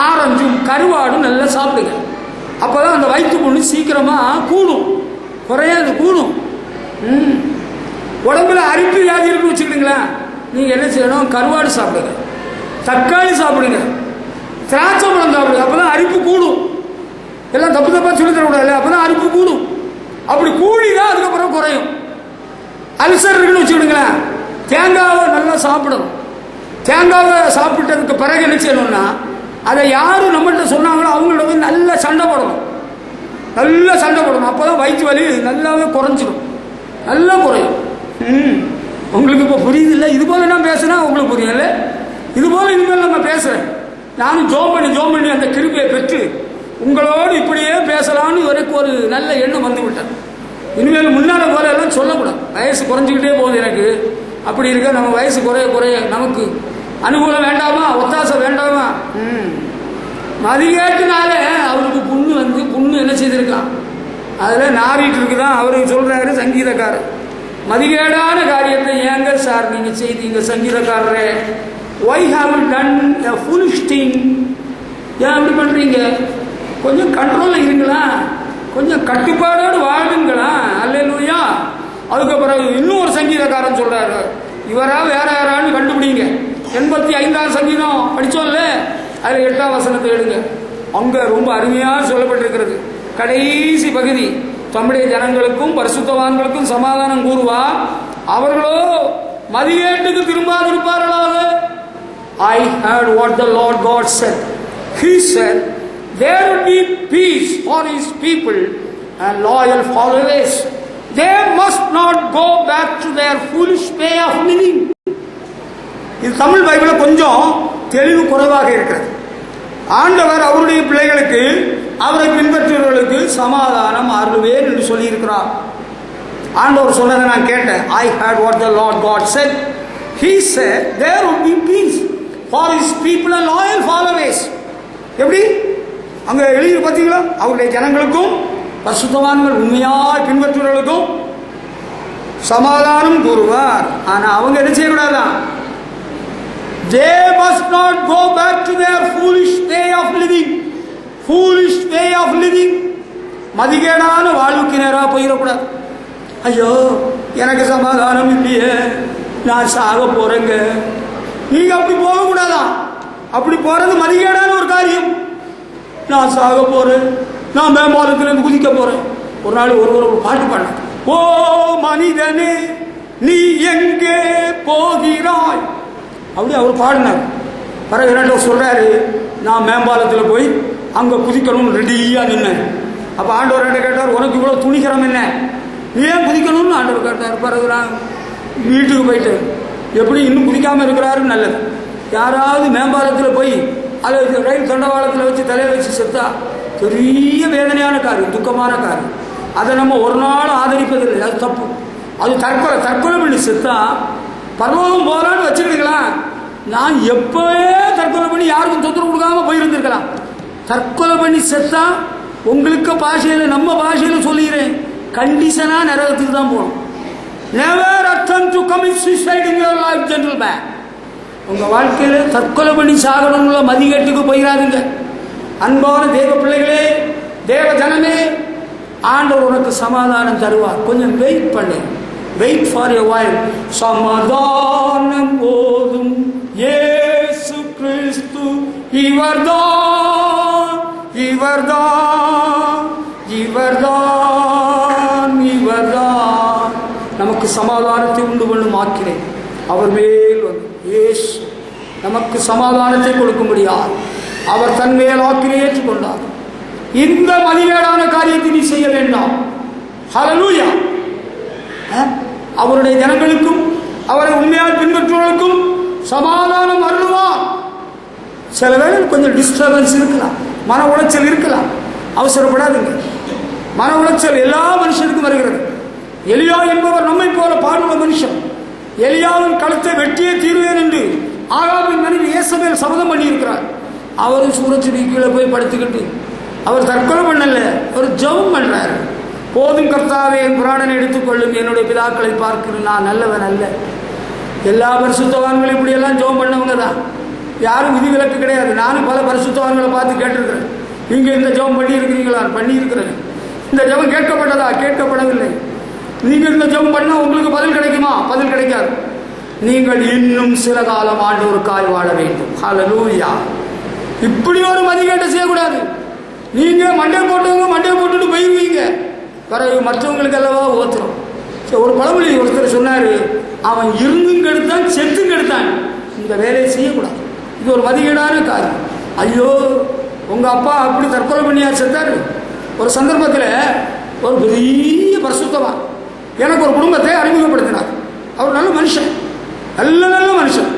Speaker 1: ஆரஞ்சும் கருவாடும் நல்லா சாப்பிடுங்க. அப்போ தான் அந்த வயிற்று புண்ணு சீக்கிரமாக கூடும், குறையாது, கூடும். உடம்புல அரிப்பு வியாதி இருக்குன்னு வச்சுக்கிடுங்களேன். நீங்கள் என்ன செய்யணும்? கருவாடு சாப்பிடுங்க, தக்காளி சாப்பிடுங்க, திராட்சை பழம் சாப்பிடுங்க. அப்போ தான் அரிப்பு கூடும். எல்லாம் தப்பு தப்பாக சொல்லி தரக்கூடாது. அப்போ தான் அரிப்பு கூடும். அப்படி கூடி தான் அதுக்கப்புறம் குறையும். அல்சர் இருக்குன்னு வச்சுக்கிடுங்களேன். தேங்காவை நல்லா சாப்பிடணும். தேங்காவை சாப்பிட்டதுக்கு பிறகு என்ன செய்யணும்னா, அதை யாரும் நம்மள்கிட்ட சொன்னாங்களோ அவங்கள்ட்ட போய் நல்லா சண்டை போடணும். நல்லா சண்டை போடணும். அப்போ தான் வயிற்று வலி நல்லாவே குறைஞ்சிடும், நல்லா குறையும். உங்களுக்கு இப்போ புரியுது இல்லை? இது போல நான் பேசுனா உங்களுக்கு புரியும் இல்லை? இது போல இனிமேல் நம்ம பேசுகிறேன். நானும் ஜோம் பண்ணி அந்த கிருபையை பெற்று உங்களோடு இப்படியே பேசலான்னு எனக்கு ஒரு நல்ல எண்ணம் வந்து விட்டேன். இனிமேல் முன்னால் போல எல்லாம் சொல்லக்கூடாது. வயசு குறைஞ்சிக்கிட்டே போகுது எனக்கு. அப்படி இருக்க நம்ம வயசு குறைய நமக்கு அனுகூலம் வேண்டாமா? ஒத்தாசை வேண்டாமா? மதிகேட்டுனால அவருக்கு புண்ணு வந்து புண்ணு என்ன செய்திருக்கான்? அதில் நாரிட்டு இருக்குதான். அவருக்கு சொல்றாரு சங்கீதக்காரர், மதிகேடான காரியத்தை ஏங்க சார் நீங்க செய்தீங்க சங்கீதக்காரரே? Why have you done a foolish thing? ஏன் அப்படி பண்றீங்க? கொஞ்சம் கண்ட்ரோல்ல இருங்களா, கொஞ்சம் கட்டுப்பாடோடு வாழுங்களா. அல்லேலூயா. அதுக்கு பிறகு இன்னும் ஒரு சங்கீதக்காரன் சொல்றாரு, இவரா வேற யாரான்னு கண்டுபிடிங்க. 85ஆம் சங்கீதம் படிச்சோம்ல, அதில் 8ஆம் வசனத்தை எடுங்க. அங்க ரொம்ப அருமையாக சொல்லப்பட்டிருக்கிறது. கடைசி பகுதி, தம்முடைய ஜனங்களுக்கும் பரிசுத்தவான்களுக்கும் சமாதானம் கூறுவா, அவர்களோ மதிகேட்டுக்கு திரும்பாதிருப்பார்களாக. I heard what the Lord God said. He said, there will be peace for his people and loyal followers. They must not go back to their foolish way of living. இது தமிழ் பைபிளில் கொஞ்சம் தெளிவு குறைவாக இருக்கிறது. ஆண்டவர் அவருடைய பிள்ளைகளுக்கு, அவரை பின்பற்றுபவர்களுக்கு சமாதானம் அருள்வேன் என்று சொல்லியிருக்கிறார். ஆண்டவர் சொன்னதை நான் கேட்டேன். I heard what the Lord God said. He said there will be peace. for his people and loyal followers. எப்படி அங்க எழுதி பார்த்தீங்களா? அவருடைய ஜனங்களுக்கும் பரிசுத்தவான்கள் உண்மையாய் பின்பற்றுவர்களுக்கும் சமாதானம் கூறுவார். ஆனா அவங்க என்ன செய்யக்கூடாதான்? They must not go back to their foolish way of living. Foolish way of living. மதிகேடான வாழ்வுக்கு நேராக போயிடக்கூடாது. ஐயோ எனக்கு சமாதானம் இல்லையே, நான் சாக போறேங்க. நீங்க அப்படி போகக்கூடாதான். அப்படி போறது மதிகேடான ஒரு காரியம். நான் சாக போறேன், நான் மேம்பாலத்திலிருந்து குதிக்க போறேன். ஒரு நாள் ஒரு பாட்டு பாடின, ஓ மனிதனே நீ எங்கே போகிறாய், அப்படி அவர் பாடினார். பிறகு என்ன சொல்றாரு, நான் மேம்பாலத்தில் போய் அங்க குதிக்கணும்னு ரெடியா நின்னேன். அப்ப ஆண்டவர் என்ன கேட்டார், உனக்கு இவ்வளவு துணிகரம் என்ன, நீ ஏன் குதிக்கணும்னு ஆண்டவர் கேட்டார். பிறகு நான் வீட்டுக்கு போயிட்டு எப்படி இன்னும் குதிக்காம இருக்கிறாரு நல்லது. யாராவது மேம்பாலத்தில் போய் அதை ரயில் தண்டவாளத்தில் வச்சு தலையை வச்சு செத்தா பெரிய வேதனையான காரியம், துக்கமான காரியம். அதை நம்ம ஒரு நாள் ஆதரிப்பதில்லை, அது தப்பு. அது தற்கொலை பண்ணி செத்தா பரலோகம் போகலான்னு வச்சுக்கிட்டுக்கலாம். நான் எப்பவே தற்கொலை பண்ணி யாருக்கும் தொந்தரவு கொடுக்காம போயிருந்திருக்கலாம். தற்கொலை பண்ணி செத்தா உங்களுக்கு பாஷையில் நம்ம பாஷையில் சொல்லிடுறேன், கண்டிஷனா நரகத்துக்கு தான் போகணும். Never attempt to commit suicide in your life, gentlemen. உங்க வாழ்க்கையில தற்கொலை பண்ணி சாகணும்ல மதிகேட்டுக்கு போயிடாதுங்க. அன்பான தேவ பிள்ளைகளே, தேவ ஜனமே, ஆண்டவர் உனக்கு சமாதானம் தருவார். கொஞ்சம் வெயிட் பண்ணு. Wait for a while. சமாதானம் போதும் இயேசு கிறிஸ்து இவர்தான், இவர்தான், இவர்தான், இவர்தான் நமக்கு சமாதானத்தை உண்டு பண்ணும் ஆக்கினேன். அவர் மேல் வந்து இயேசு நமக்கு சமாதானத்தை கொடுக்கும்படியார் அவர் தன் மேல் ஆக்கினை ஏற்றுக்கொண்டார். இந்த மதிகேடான காரியத்தை நீ செய்ய வேண்டாம். ஹல்லேலூயா. அவருடைய ஜனங்களுக்கும் அவரை உண்மையாக பின்பற்றுவதற்கும் சமாதானம் அருள்வார். சில வேளை கொஞ்சம் டிஸ்டர்பன்ஸ் இருக்கலாம், மன உளைச்சல் இருக்கலாம். அவசரப்படாதுங்க. மன உளைச்சல் எல்லா மனுஷனுக்கும் வருகிறது. எலியா என்பவர் நம்மை போல பாடுள்ள மனுஷன். எலியாவின் கழுத்தை வெட்டியே தீர்வேன் என்று ஆகாபின் மனைவி ஏசபேல் சபதம் பண்ணி இருக்கிறார். அவரும் சூரச்சுடி கீழே போய் படுத்துக்கிட்டு அவர் தற்கொலை பண்ணல, அவர் ஜெபம் பண்றாரு. போதும் கர்த்தாவே, என் புராணனை எடுத்துக்கொள்ளும், என்னுடைய பிதாக்களை பார்க்கிறேன், நான் நல்லவன் அல்ல. எல்லா பரிசுத்தவான்களும் இப்படியெல்லாம் ஜெபம் பண்ணவங்க தான், யாரும் விதிவிலக்கு கிடையாது. நானும் பல பரிசுத்தவான்களை பார்த்து கேட்டிருக்கிறேன், நீங்க இந்த ஜெபம் பண்ணி இருக்கிறீங்களா? பண்ணி இருக்கிறேன். இந்த ஜெபம் கேட்கப்பட்டதா? கேட்கப்படவில்லை. நீங்க இந்த ஜெபம் பண்ணா உங்களுக்கு பதில் கிடைக்குமா? பதில் கிடைக்காது. நீங்கள் இன்னும் சில காலம் ஆண்டவருக்காய் வாழ வேண்டும். ஹல்லேலூயா. இப்படி ஒரு மதிகேட்டை செய்யக்கூடாது. நீங்க மண்டை போட்டுட்டு போயிருவீங்க, பிறகு மற்றவங்களுக்கு அல்லவா ஓத்துறோம். ஒரு பழமொழி ஒருத்தர் சொன்னாரு, அவன் இருந்தும் கெடுத்தான் செத்தும் கெடுத்தான். இந்த வேலையை செய்யக்கூடாது. இது ஒரு மதிகேடான காரியம். ஐயோ உங்க அப்பா அப்படி தற்கொலை பண்ணியா செத்தாரு. ஒரு சந்தர்ப்பத்தில் ஒரு பெரிய பரிசுத்தவான் எனக்கு ஒரு குடும்பத்தை அறிமுகப்படுத்தினார். அவர் நல்ல மனுஷன், நல்ல மனுஷன்.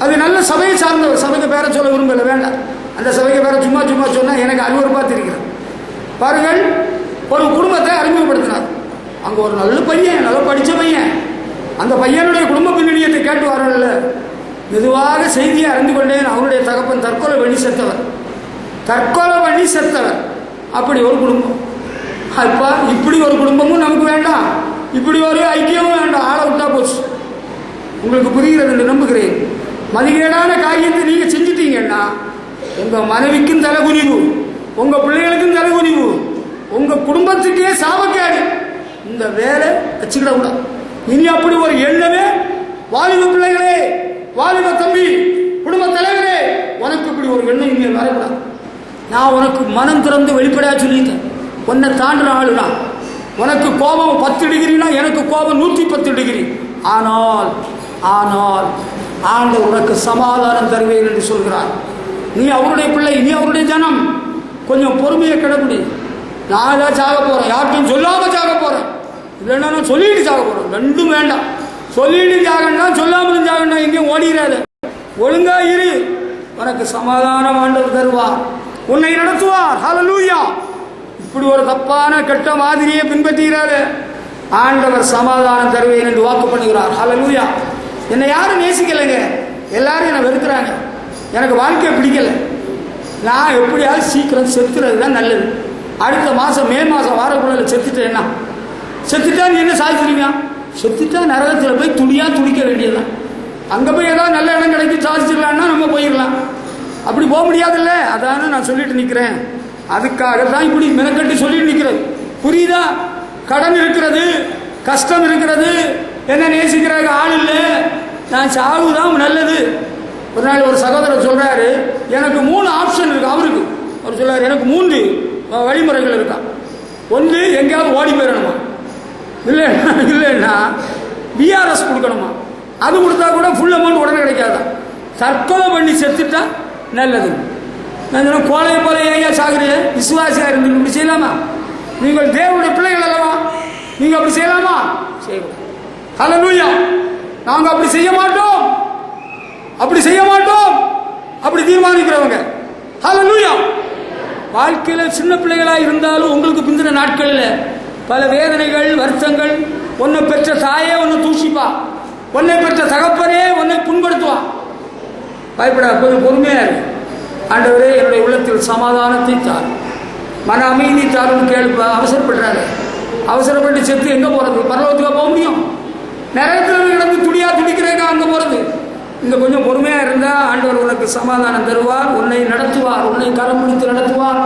Speaker 1: அது நல்ல சபையை சார்ந்தவர். சபைக்கு பேர சொல்ல விரும்பல, வேண்டாம். அந்த சபைக்கு பேர சும்மா சொன்னா எனக்கு அருவருப்பா தெரிகிறது. பாருங்கள், ஒரு குடும்பத்தை அறிமுகப்படுத்தினார். அங்க ஒரு நல்ல பையன், நல்ல படிச்ச பையன். அந்த பையனுடைய குடும்ப பின்னணியத்தை கேட்டு வரல, மெதுவாக செய்தியை அறிந்து கொண்டேன். அவருடைய தகப்பன் தற்கொலை பண்ணி செத்தவர். அப்படி ஒரு குடும்பம். அப்பா, இப்படி ஒரு குடும்பமும் நமக்கு வேண்டாம், இப்படி ஒரு ஐக்கியமும் வேண்டாம். ஆளை விட்டா போச்சு. உங்களுக்கு புரிகிறது என்று நம்புகிறேன். மதிகேடான காரியத்தை நீங்க செஞ்சுட்டீங்கன்னா உங்க மனைவிக்கும் தலைகுனிவு, உங்க பிள்ளைகளுக்கும் தலைகுனிவு, உங்க குடும்பத்துக்கே சாபக்கேடு. இந்த வேலை வச்சுக்கிட கூடாது. இனி அப்படி ஒரு எண்ணமே, வாலிப பிள்ளைகளே, வாலிப தம்பி, குடும்ப தலைவரே, உனக்கு இப்படி ஒரு எண்ணம் இங்கே வரக்கூடாது. நான் உனக்கு மனம் திறந்து வெளிப்படையா சொல்லிட்டேன். உன்னை தாண்டுற ஆளுனா, உனக்கு கோபம் 10 டிகிரினா எனக்கு கோபம் 110 டிகிரி. ஆனால் ஆண்டவர் உனக்கு சமாதானம் தருவேன் என்று சொல்கிறார். நீ அவருடைய பிள்ளை, நீ அவருடைய ஜனம். கொஞ்சம் பொறுமையை கிடப்படி. நான் ஏதாவது சாக போறேன், யார்கிட்டையும் சொல்லாம சாக போறேன், இல்லைன்னா நான் சொல்லிட்டு சாக போறேன். ரெண்டும் வேண்டாம். சொல்லிட்டு சாகண்டா, சொல்லாமலும் சாகண்டா. எங்கேயும் ஓடிடாத, ஒழுங்கா இரு. உனக்கு சமாதானம் ஆண்டவர் தருவார், உன்னை நடத்துவார். ஹல்லேலூயா. இப்படி ஒரு தப்பான கெட்ட மாதிரியை பின்பற்றுகிறாரு. ஆண்டவர் சமாதானம் தருவேன் என்று வாக்கு பண்ணுகிறார். ஹல்லேலூயா. என்னை யாரும் நேசிக்கலைங்க, எல்லாரும் என்னை வெறுக்கிறாங்க. எனக்கு வாழ்க்கையை பிடிக்கலை, நான் எப்படியாவது சீக்கிரம் செத்துறது தான் நல்லது. அடுத்த மாதம் மே மாதம் வாரக்குள்ள செத்துட்டேன்னா, செத்துட்டா நீ என்ன சாதிச்சிருவியா? செத்துட்டா நரகத்தில் போய் துடிக்க வேண்டியதுதான். அங்கே போய் ஏதாவது நல்ல இடம் கிடைக்கி சாதிச்சிடலான்னா நம்ம போயிடலாம். அப்படி போக முடியாதுல்ல. அதான நான் சொல்லிட்டு நிற்கிறேன். அதுக்காக தான் இப்படி மெனக்கட்டி சொல்லிட்டு நிற்கிறது. புரியுதா? கடன் இருக்கிறது, கஷ்டம் இருக்கிறது, என்ன நேசிக்கிறாங்க ஆள் இல்லை, நான் சாவுதான் நல்லது. ஒரு நாள் ஒரு சகோதரர் சொல்றாரு, எனக்கு 3 ஆப்ஷன் இருக்கு. அவருக்கு அவர் சொல்றாரு, எனக்கு 3 வழிமுறைகள் இருக்கான். ஒன்று எங்கேயாவது ஓடி போயிடணுமா, இல்லைன்னா பிஆர்எஸ் கொடுக்கணுமா, அது கொடுத்தா கூட ஃபுல் அமௌண்ட் உடனே கிடைக்காதா, தற்கொலை பண்ணி செத்துட்டா நல்லது. நான் கோலையை போல ஏயா சாகுறீங்க, விசுவாசியா இருந்து இப்படி செய்யலாமா? நீங்கள் தேவனுடைய பிள்ளைகள் அல்லவா, நீங்க அப்படி செய்யலாமா? செய்யலாம். ஹல்லேலூயா. நாங்க அப்படி செய்ய மாட்டோம், அப்படி தீர்மானிக்கிறவங்க. ஹல்லேலூயா. வாழ்க்கையில சின்ன பிள்ளைகளா இருந்தாலும் உங்களுக்கு பிந்தின நாட்களில் பல வேதனைகள், வருத்தங்கள், உன்னை பெற்ற தாயே உன்னை தூஷிப்பா, உன்னை பெற்ற தகப்பனே உன்னை புண்படுத்துவா. பயப்பட கொஞ்சம் பொறுமையா இருக்கு. ஆண்டவரே, என்னுடைய உள்ளத்தில் சமாதானத்தை தார், மன அமைதி தாருன்னு கேள்வி. அவசரப்படுறாங்க. அவசரப்பட்டு செத்து எங்க போறது? பரலோகத்துக்கு போக முடியும்? நரகத்தில் கிடந்து துடிக்கிறேங்க அங்க போறது. இங்க கொஞ்சம் பொறுமையா இருந்தா ஆண்டவர் உனக்கு சமாதானம் தருவார், உன்னை நடத்துவார், உன்னை கரம் பிடித்து நடத்துவார்.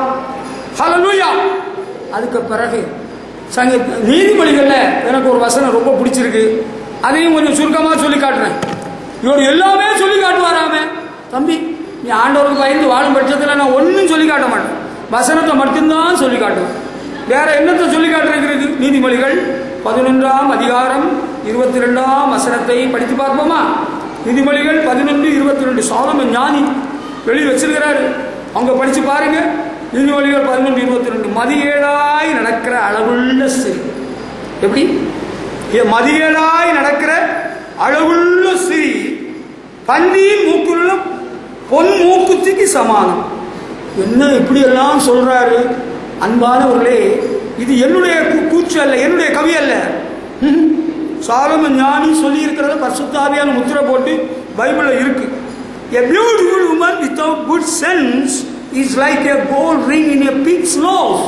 Speaker 1: ஹல்லேலூயா. அதுக்கு பிறகு நீதிமொழிகள்ல எனக்கு ஒரு வசனம் ரொம்ப பிடிச்சிருக்கு, அதையும் கொஞ்சம் சுருக்கமா சொல்லி காட்டுறேன். இவர் எல்லாமே சொல்லி காட்டுவாராமே. தம்பி, நீ ஆண்டவருக்கு பயந்து வாழும் பட்சத்தில் நான் ஒன்னும் சொல்லி காட்ட மாட்டேன், வசனத்தை மட்டும்தான் சொல்லி காட்டுவேன். வேற என்னத்தை சொல்லி காட்டுறது? நீதிமொழிகள் 11ஆம் அதிகாரம் 22ஆம் வசனத்தை படித்து பார்ப்போமா? நீதிமொழிகள் 11:22. சாலமன் ஞானி வெளியே வச்சிருக்கிறாரு, அவங்க படிச்சு பாருங்க. நீதிமொழிகள் 11:22. மதிகேடாய் நடக்கிற அளவுள்ள சிறி. எப்படி? மதிகேடாய் நடக்கிற அளவுள்ள சிறி பந்தியின் மூக்குள்ள பொன் மூக்குத்திக்கு சமானம். என்ன இப்படி எல்லாம் சொல்றாரு? அன்பானவர்களே, இது என்னுடைய கூச்சு அல்ல, என்னுடைய கவி அல்ல. சாலமன் ஞானி சொல்லி இருக்கிறத பரிசுத்த ஆவியான முத்திரை போட்டு பைபிள்ல இருக்கு. A beautiful woman without good sense is like a gold ring in a pig's nose.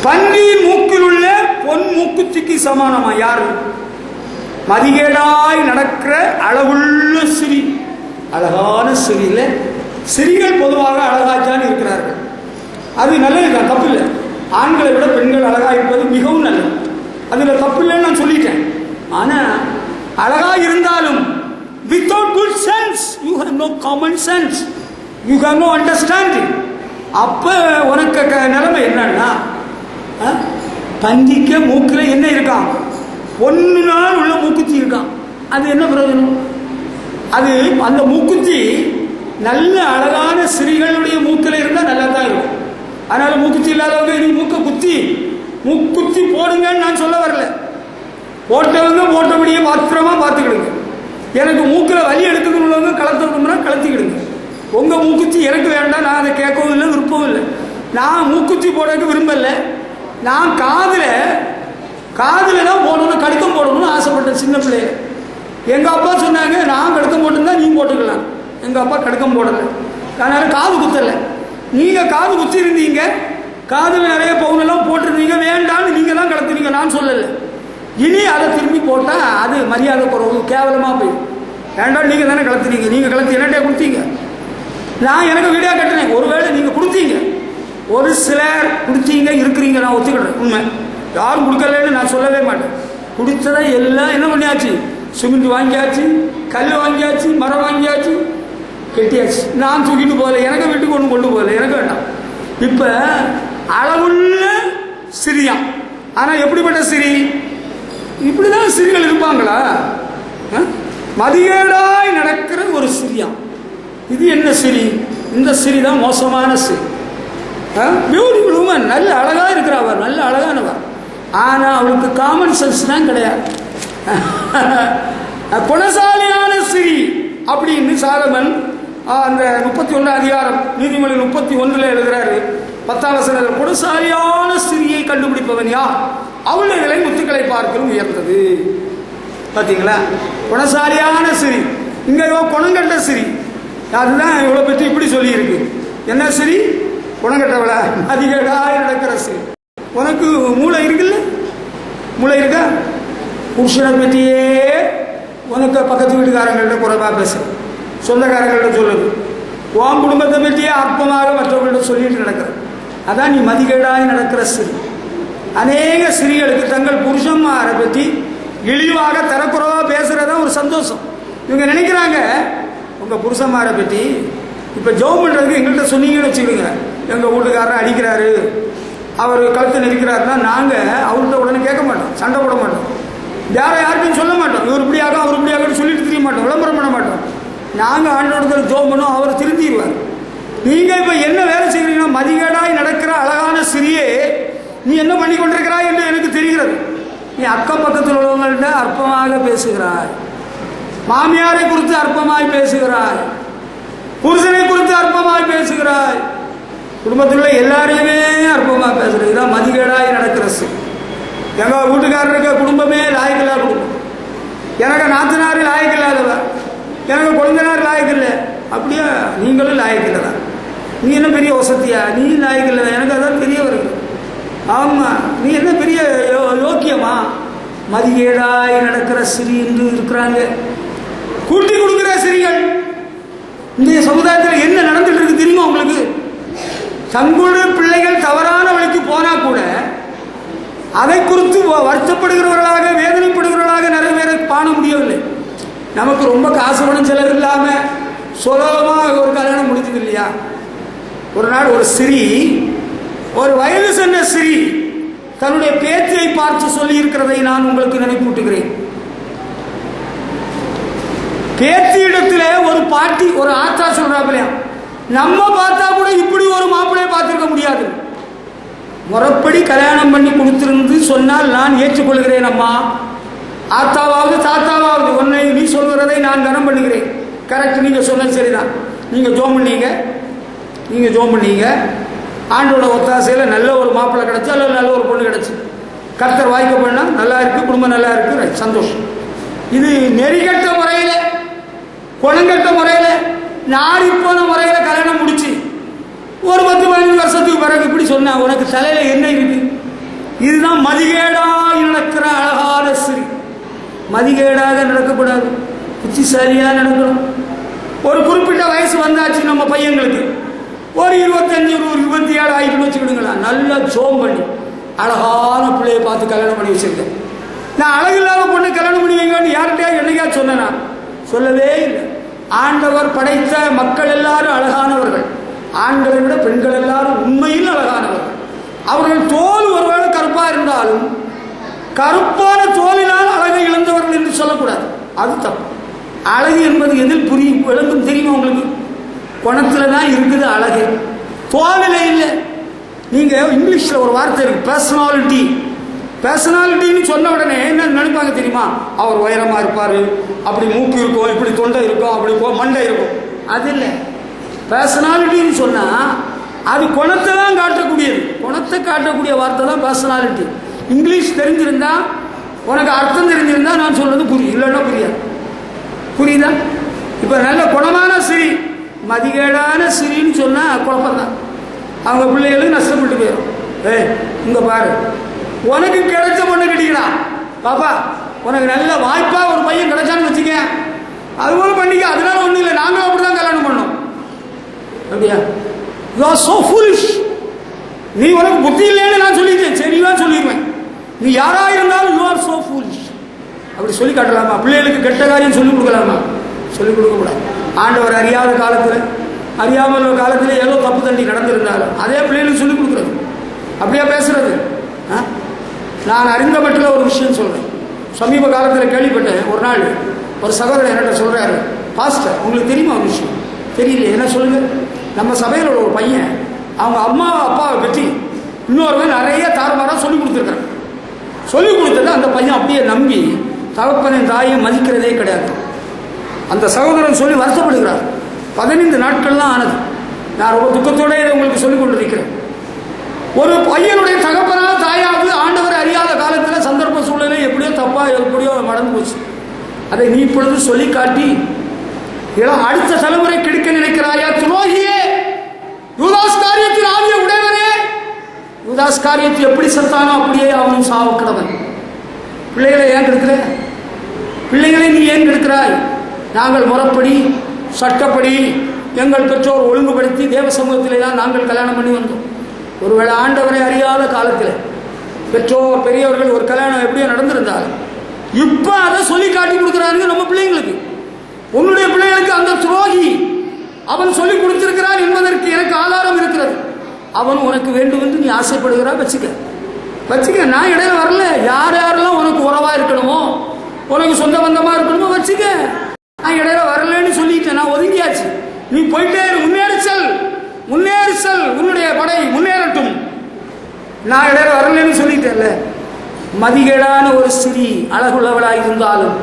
Speaker 1: பன்றி மூக்கில் உள்ள பொன் மூக்குத்திக்கு சமானமா? யாரு? மதிகேடாய் நடக்கிற அளவுள்ள சிறி. அழகான சிறியில சிறிகள் பொதுவாக அழகாச்சான் இருக்கிறார்கள். அது நல்லதுதான், தப்பு இல்லை. ஆண்களை விட பெண்கள் அழகா இருப்பது மிகவும் நல்லது, அதுல தப்பு இல்லைன்னு நான் சொல்லிட்டேன். ஆனா அழகா இருந்தாலும் without good sense you have no common sense, you have no understanding. அப்ப உனக்கு நிலைமை என்னன்னா, பந்திக்க மூக்கில என்ன இருக்கான்? 1 நாள் உள்ள மூக்குத்தி இருக்கான். அது என்ன பிரயோஜனம்? அது அந்த மூக்குத்தி நல்ல அழகான ஸ்திரீகளுடைய மூக்கில் இருந்தால் நல்லா தான் இருக்கும். அதனால மூக்குத்தி இல்லாதவங்க இனி மூக்குத்தி போடுங்கன்னு நான் சொல்ல வரல. போட்டவங்க போட்டபடியே மாத்திரமா பார்த்துக்கிடுங்க. எனக்கு மூக்கில் வலி எடுத்துக்கணுங்க, கலத்துக்கணும்னா கலத்திக்கிடுங்க. உங்க மூக்குத்தி எனக்கு வேண்டாம், நான் அதை கேட்கவும் இல்லை, விருப்பவும் இல்லை. நான் மூக்குத்தி போடக்கு விரும்பல. நான் காதுல தான் போடணும், கடுக்கம் போடணும்னு ஆசைப்பட்டேன் சின்ன பிள்ளைய. எங்க அப்பா சொன்னாங்க, நான் கடுக்கம் போட்டிருந்தா நீ போட்டுக்கலாம். எங்க அப்பா கடுக்கம் போடலை, அதனால காது குத்தலை. நீங்க காது குத்தி இருந்தீங்க, காதுல நிறைய பவுனெல்லாம் போட்டிருந்தீங்க, வேண்டான்னு நீங்க தான் கலத்துனீங்க, நான் சொல்லலை. இனி அதை திரும்பி போட்டா அது மரியாதை குறவு, கேவலமா போய். வேண்டாம், நீங்க தானே கலத்துனீங்க, நீங்க கலத்து என்னட்டே கொடுத்தீங்க. நான் எனக்கு வீடியோ கட்டினேன். ஒருவேளை நீங்க கொடுத்தீங்க, ஒரு சிலர் கொடுத்தீங்க இருக்கிறீங்க, நான் ஒத்துக்கிட்டேன். உண்மை, யாரும் கொடுக்கலன்னு நான் சொல்லவே மாட்டேன். கொடுத்ததை எல்லாம் என்ன பண்ணியாச்சு? சிமெண்ட் வாங்கியாச்சு, கல் வாங்கியாச்சு, மரம் வாங்கியாச்சு, கெட்டியாச்சு. நான் தூக்கிட்டு போகல, எனக்கு வீட்டுக்கு ஒன்று கொண்டு போகல, எனக்கு வேண்டாம். இப்ப அளவுள்ள சிறியா. ஆனா எப்படிப்பட்ட சிறி? இப்படிதான் சிறிகள் இருப்பாங்களா? மதிகேடாய் நடக்கிற ஒரு சிறியா. இது என்ன சிறி? இந்த சிறி தான் மோசமான சிறி. பியூட்டிஃபுல் உமன், நல்ல அழகா இருக்கிறவர், நல்ல அழகானவர். ஆனா அவளுக்கு காமன் சென்ஸ் தான் கிடையாது. குணசாலியான சிறி அப்படின்னு சாலமன் அந்த 31 அதிகாரம் நீதிமொழி 31 எழுதுறாரு. 10ஆம் வசனத்தில், குணசாலியான ஸ்திரியை கண்டுபிடிப்பவன் யார்? அவளுடைய விலை முத்துக்களை பார்க்கலும் உயர்ந்தது. பாத்தீங்களா? குணசாலியான ஸ்திரி. இங்கே குணங்கட்ட சிரி, அதுதான் இவ்வளோ பற்றி இப்படி சொல்லியிருக்கு. என்ன சிரி? குணங்கட்டவள, மதிகேடாய் நடக்கிற சிரி. உனக்கு மூளை இருக்குல்ல? மூளை இருக்கா? புருஷனை பற்றியே உனக்கு பக்கத்து வீட்டுக்காரங்கள்ட்ட குறைவாக பேச, சொந்தக்காரங்கள்ட்ட சொல்லுது, உன் குடும்பத்தை பற்றியே அற்பமாக மற்றவர்கள்ட்ட சொல்லிட்டு நடக்கிற, அதான் நீ மதிகேடாய் நடக்கிற சிரி. அநேக ஸ்திரீகளுக்கு தங்கள் புருஷன்மாரை பற்றி இழிவாக தரக்குறைவாக பேசுகிறதா ஒரு சந்தோஷம். இவங்க நினைக்கிறாங்க, உங்கள் புருஷன்மாரை பற்றி இப்போ ஜோம் பண்ணுறதுக்கு எங்கள்கிட்ட சொன்னீங்கன்னு வச்சுக்கிடுங்க, எங்கள் வீட்டுக்காரரை அடிக்கிறாரு, அவர் கழுத்தை நெரிக்கிறாருன்னா நாங்கள் அவர்கிட்ட உடனே கேட்க மாட்டோம், சண்டை போட மாட்டோம், யார்கிட்டையும் சொல்ல மாட்டோம், இவர் இப்படியாக அவர் இப்படியாக சொல்லிட்டு தெரிய மாட்டோம், விளம்பரம் பண்ண மாட்டோம். நாங்கள் ஆண்டோட ஜோம் பண்ணோம், அவர் திருந்திடுவார். நீங்கள் இப்போ என்ன வேலை செய்கிறீங்கன்னா, மதிகேடாய் நடக்கிற அழகான சிறியே நீ என்ன பண்ணி கொண்டிருக்கிறாய் என்று எனக்கு தெரிகிறது. நீ அக்கம் பக்கத்தில் உள்ளவங்கள்ட்ட அற்பமாக பேசுகிறாய், மாமியாரை குறித்து அற்பமாய் பேசுகிறாய், புருஷனை குறித்து அற்பமாய் பேசுகிறாய், குடும்பத்தில் உள்ள எல்லாரையுமே அற்பமாக பேசுகிறது. இதான் மதிகேடாய் நடக்கிற சிறு. எங்கள் வீட்டுக்காரருக்கு குடும்பமே லாயக்கில்லா குடும்பம், எனக்கு நாத்தனார் லாயக்கில்லாதவர், எனக்கு குழந்தைனார் லாயக்கில்லை. அப்படியே நீங்களும் லாயக்கில்லை தான். நீ என்ன பெரிய வசதியா? நீ லாயக்கில்லை, எனக்கு அதான் பெரியவர்கள். ஆமாம், நீ என்ன பெரிய யோக்கியமா? மதிகேடாய் நடக்கிற சிறி என்று இருக்கிறாங்க. கூட்டி கொடுக்கிற சிறிகள் இந்த சமுதாயத்தில் என்ன நடந்துட்டு இருக்கு தெரியுமா உங்களுக்கு? தங்களுடைய பிள்ளைகள் தவறான வழிக்கு போனா கூட அதை குறித்து வருத்தப்படுகிறவர்களாக, வேதனைப்படுகிறவர்களாக நிறைய பேரை காண முடியவில்லை. நமக்கு ரொம்ப காசு பணம் செலவு இல்லாம சுலபமாக ஒரு கல்யாணம் முடிஞ்சது இல்லையா? ஒரு நாள் ஒரு சிறி, ஒரு வயது சென்ற சிறி தன்னுடைய பேத்தியை பார்த்து சொல்லி இருக்கிறதை நான் உங்களுக்கு நினைப்பூட்டுகிறேன். பேத்தியிடத்திலே ஒரு பாட்டி, ஒரு ஆத்தா சொல்றாப்பிலையா, நம்ம பார்த்தா கூட இப்படி ஒரு மாப்பிள்ளையை பார்த்திருக்க முடியாது, முறைப்படி கல்யாணம் பண்ணி கொடுத்திருந்து சொன்னால் நான் ஏற்றுக்கொள்கிறேன். அம்மா, ஆத்தாவாவது தாத்தாவாவது உன்னை நீ சொல்கிறதை நான் கனம் பண்ணுகிறேன். கரெக்ட், நீங்க சொன்னது சரிதான். நீங்க ஜோம் பண்ணீங்க, ஆண்டோட ஒத்தாசையில் நல்ல ஒரு மாப்பிள்ளை கிடைச்சி அல்லது நல்ல ஒரு பொண்ணு கிடைச்சி, கர்த்தர் வாய்க்க பண்ணா நல்லா இருக்கு, குடும்பம் நல்லா இருக்கு, சந்தோஷம். இது நெறிகட்ட முறையில், குணங்கட்ட முறையில், நாரிப்போன முறையில் கல்யாணம் முடிச்சு ஒரு 10-15 வருஷத்துக்கு பிறகு இப்படி சொன்னா உனக்கு தலையில என்ன இருக்கு? இதுதான் மதிகேடாக நடக்கிற அழகான சிறு. மதிகேடாக நடக்கக்கூடாது, புத்திசாலியாக நடக்கணும். ஒரு குறிப்பிட்ட வயசு வந்தாச்சு நம்ம பையங்களுக்கு, ஒரு 25 ஒரு 27 ஆகிட்டு வச்சுக்கிடுங்களா, நல்லா ஜோம் பண்ணி அழகான பிள்ளையை பார்த்து கல்யாணம் பண்ணி வச்சிருக்கேன். நான் அழகில்லாத பொண்ணு கல்யாணம் பண்ணி வைங்கன்னு யார்கிட்டயா என்னைக்கா சொன்னேனா? சொல்லவே இல்லை. ஆண்டவர் படைத்த மக்கள் எல்லாரும் அழகானவர்கள், ஆண்களை விட பெண்கள் எல்லாரும் உண்மையில் அழகானவர்கள். அவர்கள் தோல் ஒருவேளை கருப்பா இருந்தாலும் கருப்பான தோலினால் அழகை இழந்தவர்கள் என்று சொல்லக்கூடாது, அது தப்பு. அழகு என்பது எதில் விளங்கும் தெரியுமா உங்களுக்கு? குணத்துல தான் இருக்குது அழகு, தோலில இல்லை. நீங்க இங்கிலீஷ்ல ஒரு வார்த்தை இருக்கு, பர்சனாலிட்டி. பர்சனாலிட்டின்னு சொன்ன உடனே என்ன நினைப்பாங்க தெரியுமா? அவர் உயரமா இருப்பாரு, அப்படி மூக்கு இருக்கும், இப்படி தொண்டை இருக்கும், அப்படி மண்டை இருக்கும். அது இல்லை. பர்சனாலிட்டின்னு சொன்னா அது குணத்தை தான் காட்டக்கூடியது, குணத்தை காட்டக்கூடிய வார்த்தை தான் பர்சனாலிட்டி. இங்கிலீஷ் தெரிஞ்சிருந்தா, உனக்கு அர்த்தம் தெரிஞ்சிருந்தா நான் சொல்றது புரியும், இல்லைன்னா புரியாது. புரியுதா? இப்ப நல்ல குணமான சிரி, மதிகேடான சிரின்னு சொன்னா குழப்பம்தான், அவங்க பிள்ளைகளுக்கு நஷ்டப்பட்டு போயிடும். இங்க பாரு, உனக்கு கிடைச்ச பொண்ணு கிடைக்கடா பாப்பா, உனக்கு நல்ல வாய்ப்பா ஒரு பையன் கிடைச்சான்னு வச்சுக்க, அதுபோல பண்ணிக்க, அதனால ஒண்ணும் இல்லை, நாங்களும் அப்படிதான் கல்யாணம் பண்ணோம். அப்படியா? You are so foolish. நீ உனக்கு புத்தி இல்லைன்னு நான் சொல்லிட்டேன், சரிதான் சொல்லிடுவேன். நீ யாரா இருந்தாலும் யூ ஆர் சோ ஃபூலிஷ். அப்படி சொல்லி காட்டலாமா? பிள்ளைகளுக்கு கெட்ட காரியம் சொல்லிக் கொடுக்கலாமா? சொல்லிக் கொடுக்க கூடாது. ஆண்டவர் அறியாத காலத்தில், அறியாமல் ஒரு காலத்தில் ஏதோ தப்பு தண்டி நடந்திருந்தாலும் அதே பிள்ளைகளுக்கு சொல்லிக் கொடுக்குறது, அப்படியே பேசுறது. நான் அறிந்த மட்டில் ஒரு விஷயம் சொல்றேன். சமீப காலத்தில் கேள்விப்பட்டேன். ஒரு நாள் ஒரு சகோதரர் என்கிட்ட சொல்றாரு, பாஸ்டர் உங்களுக்கு தெரியுமா ஒரு விஷயம்? தெரியல, என்ன சொல்லுங்க. நம்ம சபையில் ஒரு பையன் அவங்க அம்மா அப்பாவை பற்றி இன்னொருவன் நிறைய தாறுமாறா சொல்லி கொடுத்துருக்கான். சொல்லி கொடுத்தது அந்த பையன் அப்படியே நம்பி தகப்பனின் தாயை மதிக்கிறதே கிடையாது. அந்த சகோதரன் சொல்லி வருத்தப்படுகிறார். 15 நாட்கள் தான் ஆனது. நான் ரொம்ப துக்கத்தோட உங்களுக்கு சொல்லிக் கொண்டிருக்கிறேன். ஒரு பையனுடைய தகப்பனா தாயாவது ஆண்டவர் அறியாத காலத்தில் சந்தர்ப்ப சூழ்நிலை எப்படியோ தப்பா எப்படியோ மறந்து போச்சு. அதை நீ இப்பொழுது சொல்லி காட்டி அடுத்த தலைமுறை கெடுக்க நினைக்கிறாயா துரோகியே, யூதாஸ் காரியத்தில் ஆவிய உடையவனே. யூதாஸ் காரியத்தில் எப்படி செத்தானோ அப்படியே அவனும் சாவக்கிடவன். பிள்ளைகளை ஏன் கெடுக்கிற? பிள்ளைகளை நீ ஏன் கெடுக்கிறாய்? நாங்கள் முறைப்படி சட்டப்படி எங்கள் பெற்றோர் ஒழுங்குபடுத்தி தேவ சமூகத்திலே தான் நாங்கள் கல்யாணம் பண்ணி வந்தோம். ஒருவேளை ஆண்டவரை அறியாத காலத்தில் பெற்றோர் பெரியவர்கள் ஒரு கல்யாணம் எப்படியோ நடந்திருந்தால் இப்போ அதை சொல்லி காட்டி கொடுக்குறாருங்க நம்ம பிள்ளைங்களுக்கு. உன்னுடைய பிள்ளைகளுக்கு அந்த துரோகி அவன் சொல்லி கொடுத்திருக்கிறான் என்பதற்கு எனக்கு ஆதாரம் இருக்கிறது. அவன் உனக்கு வேண்டும் என்று நீ ஆசைப்படுகிறா, வச்சுக்க. நான் இடையில வரல. யார் யாரெல்லாம் உனக்கு உறவா இருக்கணுமோ, உனக்கு சொந்த பந்தமா இருக்கணுமோ வச்சுக்க. நான் இடையில வரலன்னு சொல்லிட்டேன், நான் ஒதுங்கியாச்சு. நீ போயிட்டே முன்னேறி செல், உன்னுடைய படை முன்னேறட்டும். நான் இடையில வரலன்னு சொல்லிட்டேன்ல. மதிகேடான ஒரு ஸ்திரீ அழகுள்ளவளாக இருந்தாலும்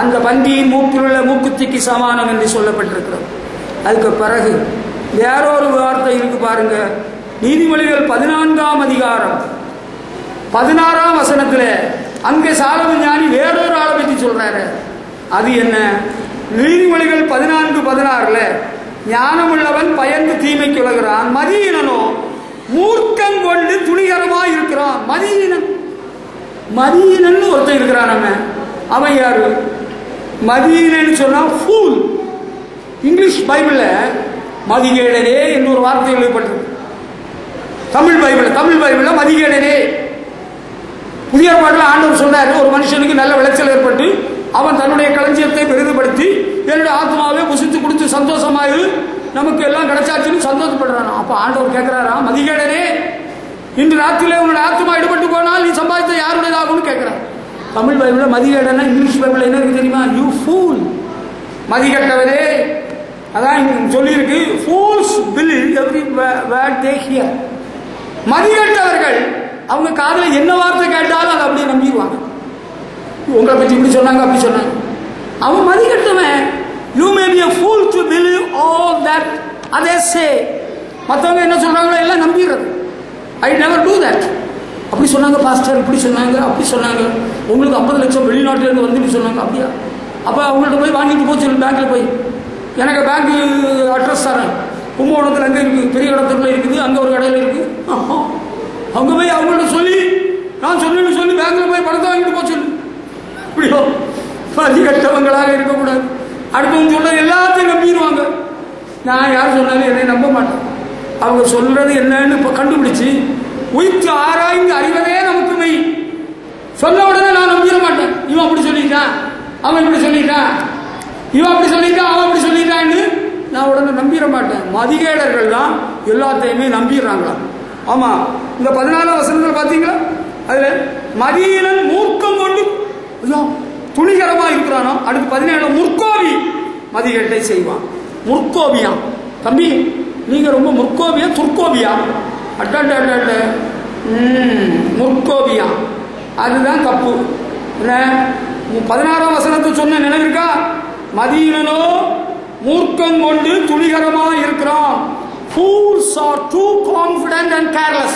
Speaker 1: அந்த பன்றியின் மூக்கில் உள்ள மூக்குத்திக்கு சமானம் என்று சொல்லப்பட்டிருக்கிறது. அதுக்கு பிறகு வேற ஒரு வார்த்தை இருக்கு பாருங்க. நீதிமொழிகள் 14ஆம் அதிகாரம் 16ஆம் வசனத்தில் அங்கே சாலமோன் ஞானி வேறொரு ஆளை பற்றி சொல்றாரு. அது என்ன? நீதிமொழிகள் 14:16 ஞானமுள்ளவன் பயந்து தீமைக்கு உலகிறான், மதியீனனோ மூர்க்கம் கொண்டு துணிகரமாக இருக்கிறான். மதியீனன் ஒருத்தன் இருக்கிறான். அவன் யாரு? மதியீனன் சொன்னா ஃபூல். இங்கிலீஷ் பைபிள்ல மதிகேடனே என்று ஒரு வார்த்தை எழுதப்பட்டிருக்கு. தமிழ் பைபிள்ல மதிகேடனே. புதிய பாட்டில் ஆண்டவர் சொல்றாரு, ஒரு மனுஷனுக்கு நல்ல விளைச்சல் ஏற்பட்டு அவன் தன்னுடைய களஞ்சியத்தை பெரிதுபடுத்தி என்னுடைய ஆத்மாவே புசித்து குடித்து சந்தோஷமாயு நமக்கு எல்லாம் கிடைச்சாச்சுன்னு சந்தோஷப்படுறான். அப்ப ஆண்டவர் கேட்கிறாரா, மதிகேடனே இன்று ராத்திரிலே உன்னுடைய ஆத்மா ஈடுபட்டு போனால் நீ சம்பாதித்த யாருடையதாகும்னு கேட்கிறான். தமிழ் பைபிள்ல மதிகேடனா, இங்கிலீஷ் பைபிள்ல என்ன இருக்கு தெரியுமா? யூ ஃபூல், மதிகட்டவரே. அதான் சொல்லியிருக்கு, fools believe every word they hear. மதிகட்டவர்கள் அவங்க காதில் என்ன வார்த்தை கேட்டாலும் அதை அப்படியே நம்பிடுவாங்க. உங்களை பற்றி இப்படி சொன்னாங்க அப்படி சொன்னாங்க. அவன் மதிகட்டவன். You may be a fool to believe all that others say. மற்றவங்க என்ன சொல்றாங்களோ எல்லாம் நம்பிடுறது. I never do that. அப்படி சொன்னாங்க பாஸ்டர், இப்படி சொன்னாங்க அப்படி சொன்னாங்க, உங்களுக்கு 50 லட்சம் வெளிநாட்டிலேருந்து வந்து சொன்னாங்க. அப்படியா? அப்போ அவங்கள்ட்ட போய் வாங்கிட்டு போச்சு பேங்க்கில் போய். எனக்கு பேங்க்கு அட்ரஸ் தரேன், கும்பகோணத்தில் அங்கே இருக்குது, பெரிய இடத்துல இருக்குது, அங்கே ஒரு கடையில் இருக்குது. அவங்க போய் அவங்கள்ட்ட சொல்லி நான் சொன்னேன்னு சொல்லி பேங்க்கில் போய் பணத்தை வாங்கிட்டு போச்சு. இப்படியோ கட்டவங்களாக இருக்கக்கூடாது. அடுத்தவங்க சொல்ல எல்லாத்தையும் நம்பிடுவாங்க. நான் யார் சொன்னாலும் என்னை நம்ப மாட்டேன். அவங்க சொல்றது என்னன்னு இப்போ கண்டுபிடிச்சு உயிர்த்து ஆராய்ந்து அறிவதே நமக்கு மெய். சொன்ன உடனே நான் நம்பிட மாட்டேன். இவன் அப்படி சொல்லிட்டான், அவன் இப்படி சொல்லிட்டான், இவன் அப்படி சொல்லிட்டான், அவன் அப்படி சொல்லிட்டான்னு நான் உடனே நம்பிட மாட்டேன். மதிகேடர்கள் தான் எல்லாத்தையுமே நம்பிடுறாங்களா? ஆமா, இந்த 14ஆம் வசனத்தில் பார்த்தீங்களா? அதுல மதியீனன் மூர்க்கம் கொண்டு துணிகரமா இருக்கிறானோ. அடுத்து 17 முற்கோபி மதிகேட்டை செய்வான். முற்கோபியா? தம்பி நீங்க ரொம்ப முற்கோபியா துர்கோபியா? அட்ட முற்கோபியா, அதுதான் தப்பு. 16ஆம் வசனத்தை சொன்ன நினைவிருக்கா? மதியீனனோ மூர்க்கம் கொண்டு துணிகரமா இருக்கிறான். Fools are too confident and careless.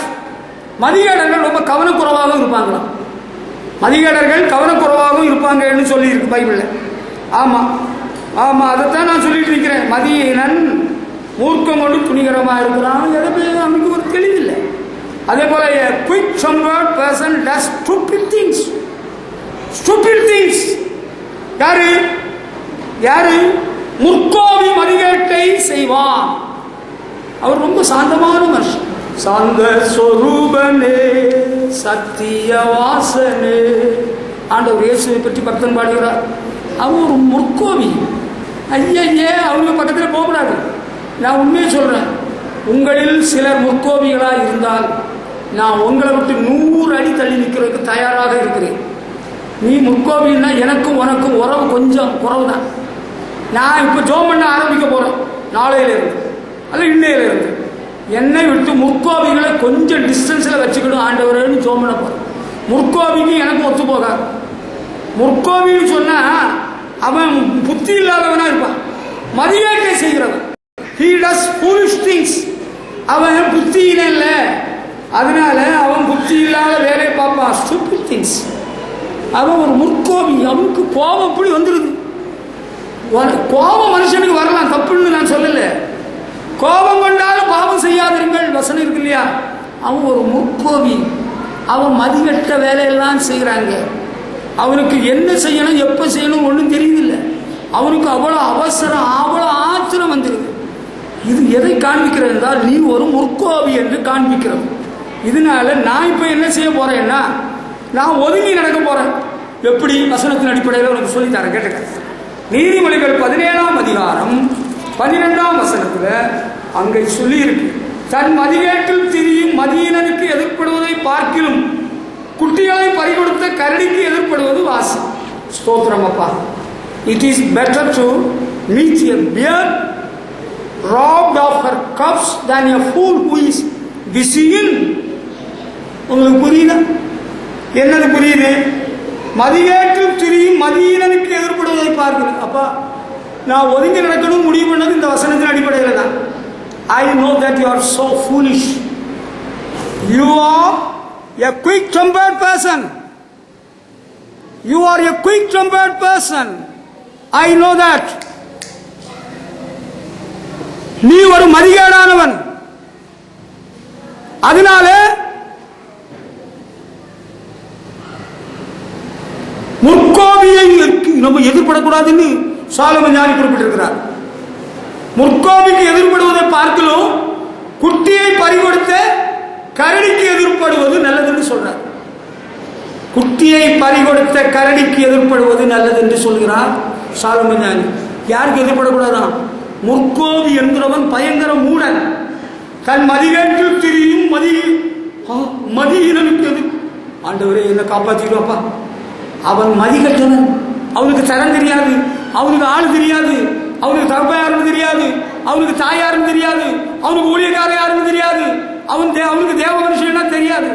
Speaker 1: மதிகேடர்கள் ரொம்ப கவனக்குறைவாகவும் இருப்பாங்களா? மதிகேடர்கள் கவனக்குறைவாகவும் இருப்பாங்கன்னு சொல்லி இருக்கு பைபிள்ல. ஆமா ஆமா, அதைத்தான் நான் சொல்லிட்டு இருக்கிறேன். மதியீனன் மூர்க்கம் கொண்டு துணிகரமா இருக்கிறான். அவனுக்கு ஒரு தெளிவில்லை. அதே போல quick somewhat person does stupid things. யாரு? முற்கோபி மதிகேட்டை செய்வான். அவர் ரொம்ப சாந்தமான மனுஷன். சாந்த சொரூபனே சத்திய வாசனே ஆண்டவர் இயேசுவை பற்றி பக்தன் பாடுகிறார். அவன் ஒரு முற்கோபி. ஐயே, அவங்க பக்கத்தில் போகக்கூடாது. நான் உண்மையை சொல்றேன். உங்களில் சிலர் முற்கோபிகளாக இருந்தால் நான் உங்களை விட்டு 100 அடி தள்ளி நிற்கிறதுக்கு தயாராக இருக்கிறேன். நீ முற்கோபின்னா எனக்கும் உனக்கும் உறவு கொஞ்சம் குறவு தான். நான் இப்போ ஜோம் பண்ண ஆரம்பிக்க போறேன் நாளையில இருந்து அல்ல இன்னையில இருந்து. என்னை விட்டு முற்கோபிகளை கொஞ்சம் டிஸ்டன்ஸில் வச்சுக்கணும் ஆண்டவரேன்னு ஜோம் பண்ண போறேன். முற்கோபிக்கு எனக்கு ஒத்து போகாது. முற்கோபின்னு சொன்னா அவன் புத்தி இல்லாதவனா இருப்பான், மதிகேட்டை செய்கிறவன். He does foolish things. அவன் புத்தியில இல்லை, அதனால அவன் புத்தி இல்லாத வேலையை பார்ப்பான். Stupid things. அவன் ஒரு முற்கோபி. அவனுக்கு கோபம் அப்படி வந்துடுது. கோபம் மனுஷனுக்கு வரலாம், தப்புன்னு நான் சொல்லல. கோபம் கொண்டாலும் பாவம் செய்யாதிருங்கள் வசனம் இருக்கு இல்லையா? அவன் ஒரு முற்கோவி, அவன் மதிகட்ட வேலையெல்லாம் செய்கிறாங்க. அவனுக்கு என்ன செய்யணும் எப்போ செய்யணும் ஒன்றும் தெரியுதில்லை. அவனுக்கு அவ்வளோ அவசரம், அவ்வளோ ஆத்திரம் வந்துடுது. இது எதை காண்பிக்கிறது என்றால் நீ ஒரு முற்கோவி என்று காண்பிக்கிறது. இதனால நான் இப்போ என்ன செய்ய போறேன்னா, நான் ஒதுங்கி நடக்க போறேன். எப்படி? வசனத்தின் அடிப்படையில் உனக்கு சொல்லித்தரேன், கேட்டுக்க. நீதிமொழிகள் 17ஆம் அதிகாரம் 12ஆம் வசனத்தில் அங்கே சொல்லி இருக்கு, தன் மதிகேட்டில் திரியும் மதியினனுக்கு எதிர்ப்படுவதை பார்க்கிலும் குட்டிகளை பறிகொடுத்த கரடிக்கு எதிர்ப்படுவது வாசி. ஸ்தோத்திரம் அப்பா. It is better to meet a bear robbed of her cubs than a fool who is busy in. உங்களுக்கு புரியுதா? என்னது புரியுது? மதிகேட்டில் திரியும் மதியினனுக்கு எதிர்ப்படுவதை பார்க்குது. அப்பா நான் ஒதுங்கி நடக்கணும் முடிவு பண்ணது இந்த வசனத்தின் அடிப்படையில் தான். I know that you are so foolish. You are a quick-tempered person. You are a quick-tempered person. I know that. நீ ஒரு மதிகேடானவன். அதனால முற்கோபியை நம்ம எதிர்படக்கூடாதுன்னு சாலமன் ஞானி குறிப்பிட்டிருக்கிறார். முற்கோபிக்கு எதிர்படுவதை பார்க்கலும் குட்டியை பறிகொடுத்த கரடிக்கு எதிர்படுவது நல்லதுன்னு சொல்றார். குட்டியை பறிகொடுத்த கரடிக்கு எதிர்படுவது நல்லது என்று சொல்கிறார் சாலமன் ஞானி. யாருக்கு எதிர்படக்கூடாதான்? முற்கோவி என்கிறவன் பயங்கர மூடன். தன் மதிகேட்டில் திரியும் மதியினனுக்கு எதிர். ஆண்டவரே என்ன காப்பாற்றிடுவாப்பா. அவன் மதிகட்டவன். அவனுக்கு தரம் தெரியாது, அவனுக்கு ஆள் தெரியாது, அவனுக்கு தகப்ப யாருன்னு தெரியாது, அவனுக்கு தாய் யாருன்னு தெரியாது, அவனுக்கு ஊழியக்கார யாருன்னு தெரியாது, அவனுக்கு தேவ மனுஷனா தெரியாது.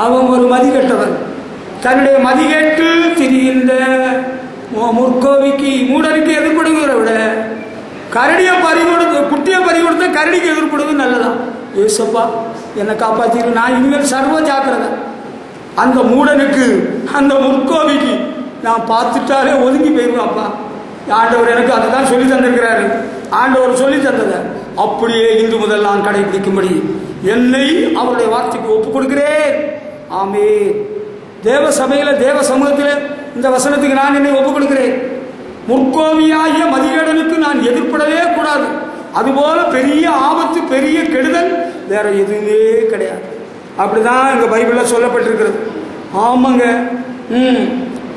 Speaker 1: அவன் ஒரு மதிகட்டவன். தன்னுடைய மதிகேட்டு திரிகின்ற முற்கோவிக்கு மூடனுக்கு எதிர்படுகிற விட கரடியை பறிகொடுத்து குட்டியை பறிகொடுத்த கரடிக்கு எதிர்படுவது நல்லதான். ஏசப்பா என்னை காப்பாற்றிடு. நான் இனிமேல் சர்வ ஜாக்கிரதை. அந்த மூடனுக்கு அந்த முற்கோவிக்கு நான் பார்த்துட்டாலே ஒதுங்கி போயிருவாப்பா. ஆண்டவர் எனக்கு அதுதான் சொல்லி தந்திருக்கிறாரு. ஆண்டவர் சொல்லி தந்ததை அப்படியே இன்று முதல் நான் கடைபிடிக்கும்படி என்னை அவருடைய வார்த்தைக்கு ஒப்புக் கொடுக்கிறேன். ஆமே. தேவ சபையில தேவ சமூகத்தில் இந்த வசனத்துக்கு நான் என்னை ஒப்புக் கொடுக்கிறேன். முற்கோவியாகிய மதிகேடனுக்கு நான் எதிர்ப்படவே கூடாது. அதுபோல பெரிய ஆபத்து, பெரிய கெடுதல் வேற எதுவுமே கிடையாது. அப்படிதான் எங்க பைபிள்ல சொல்லப்பட்டிருக்கிறது. ஆமாங்க.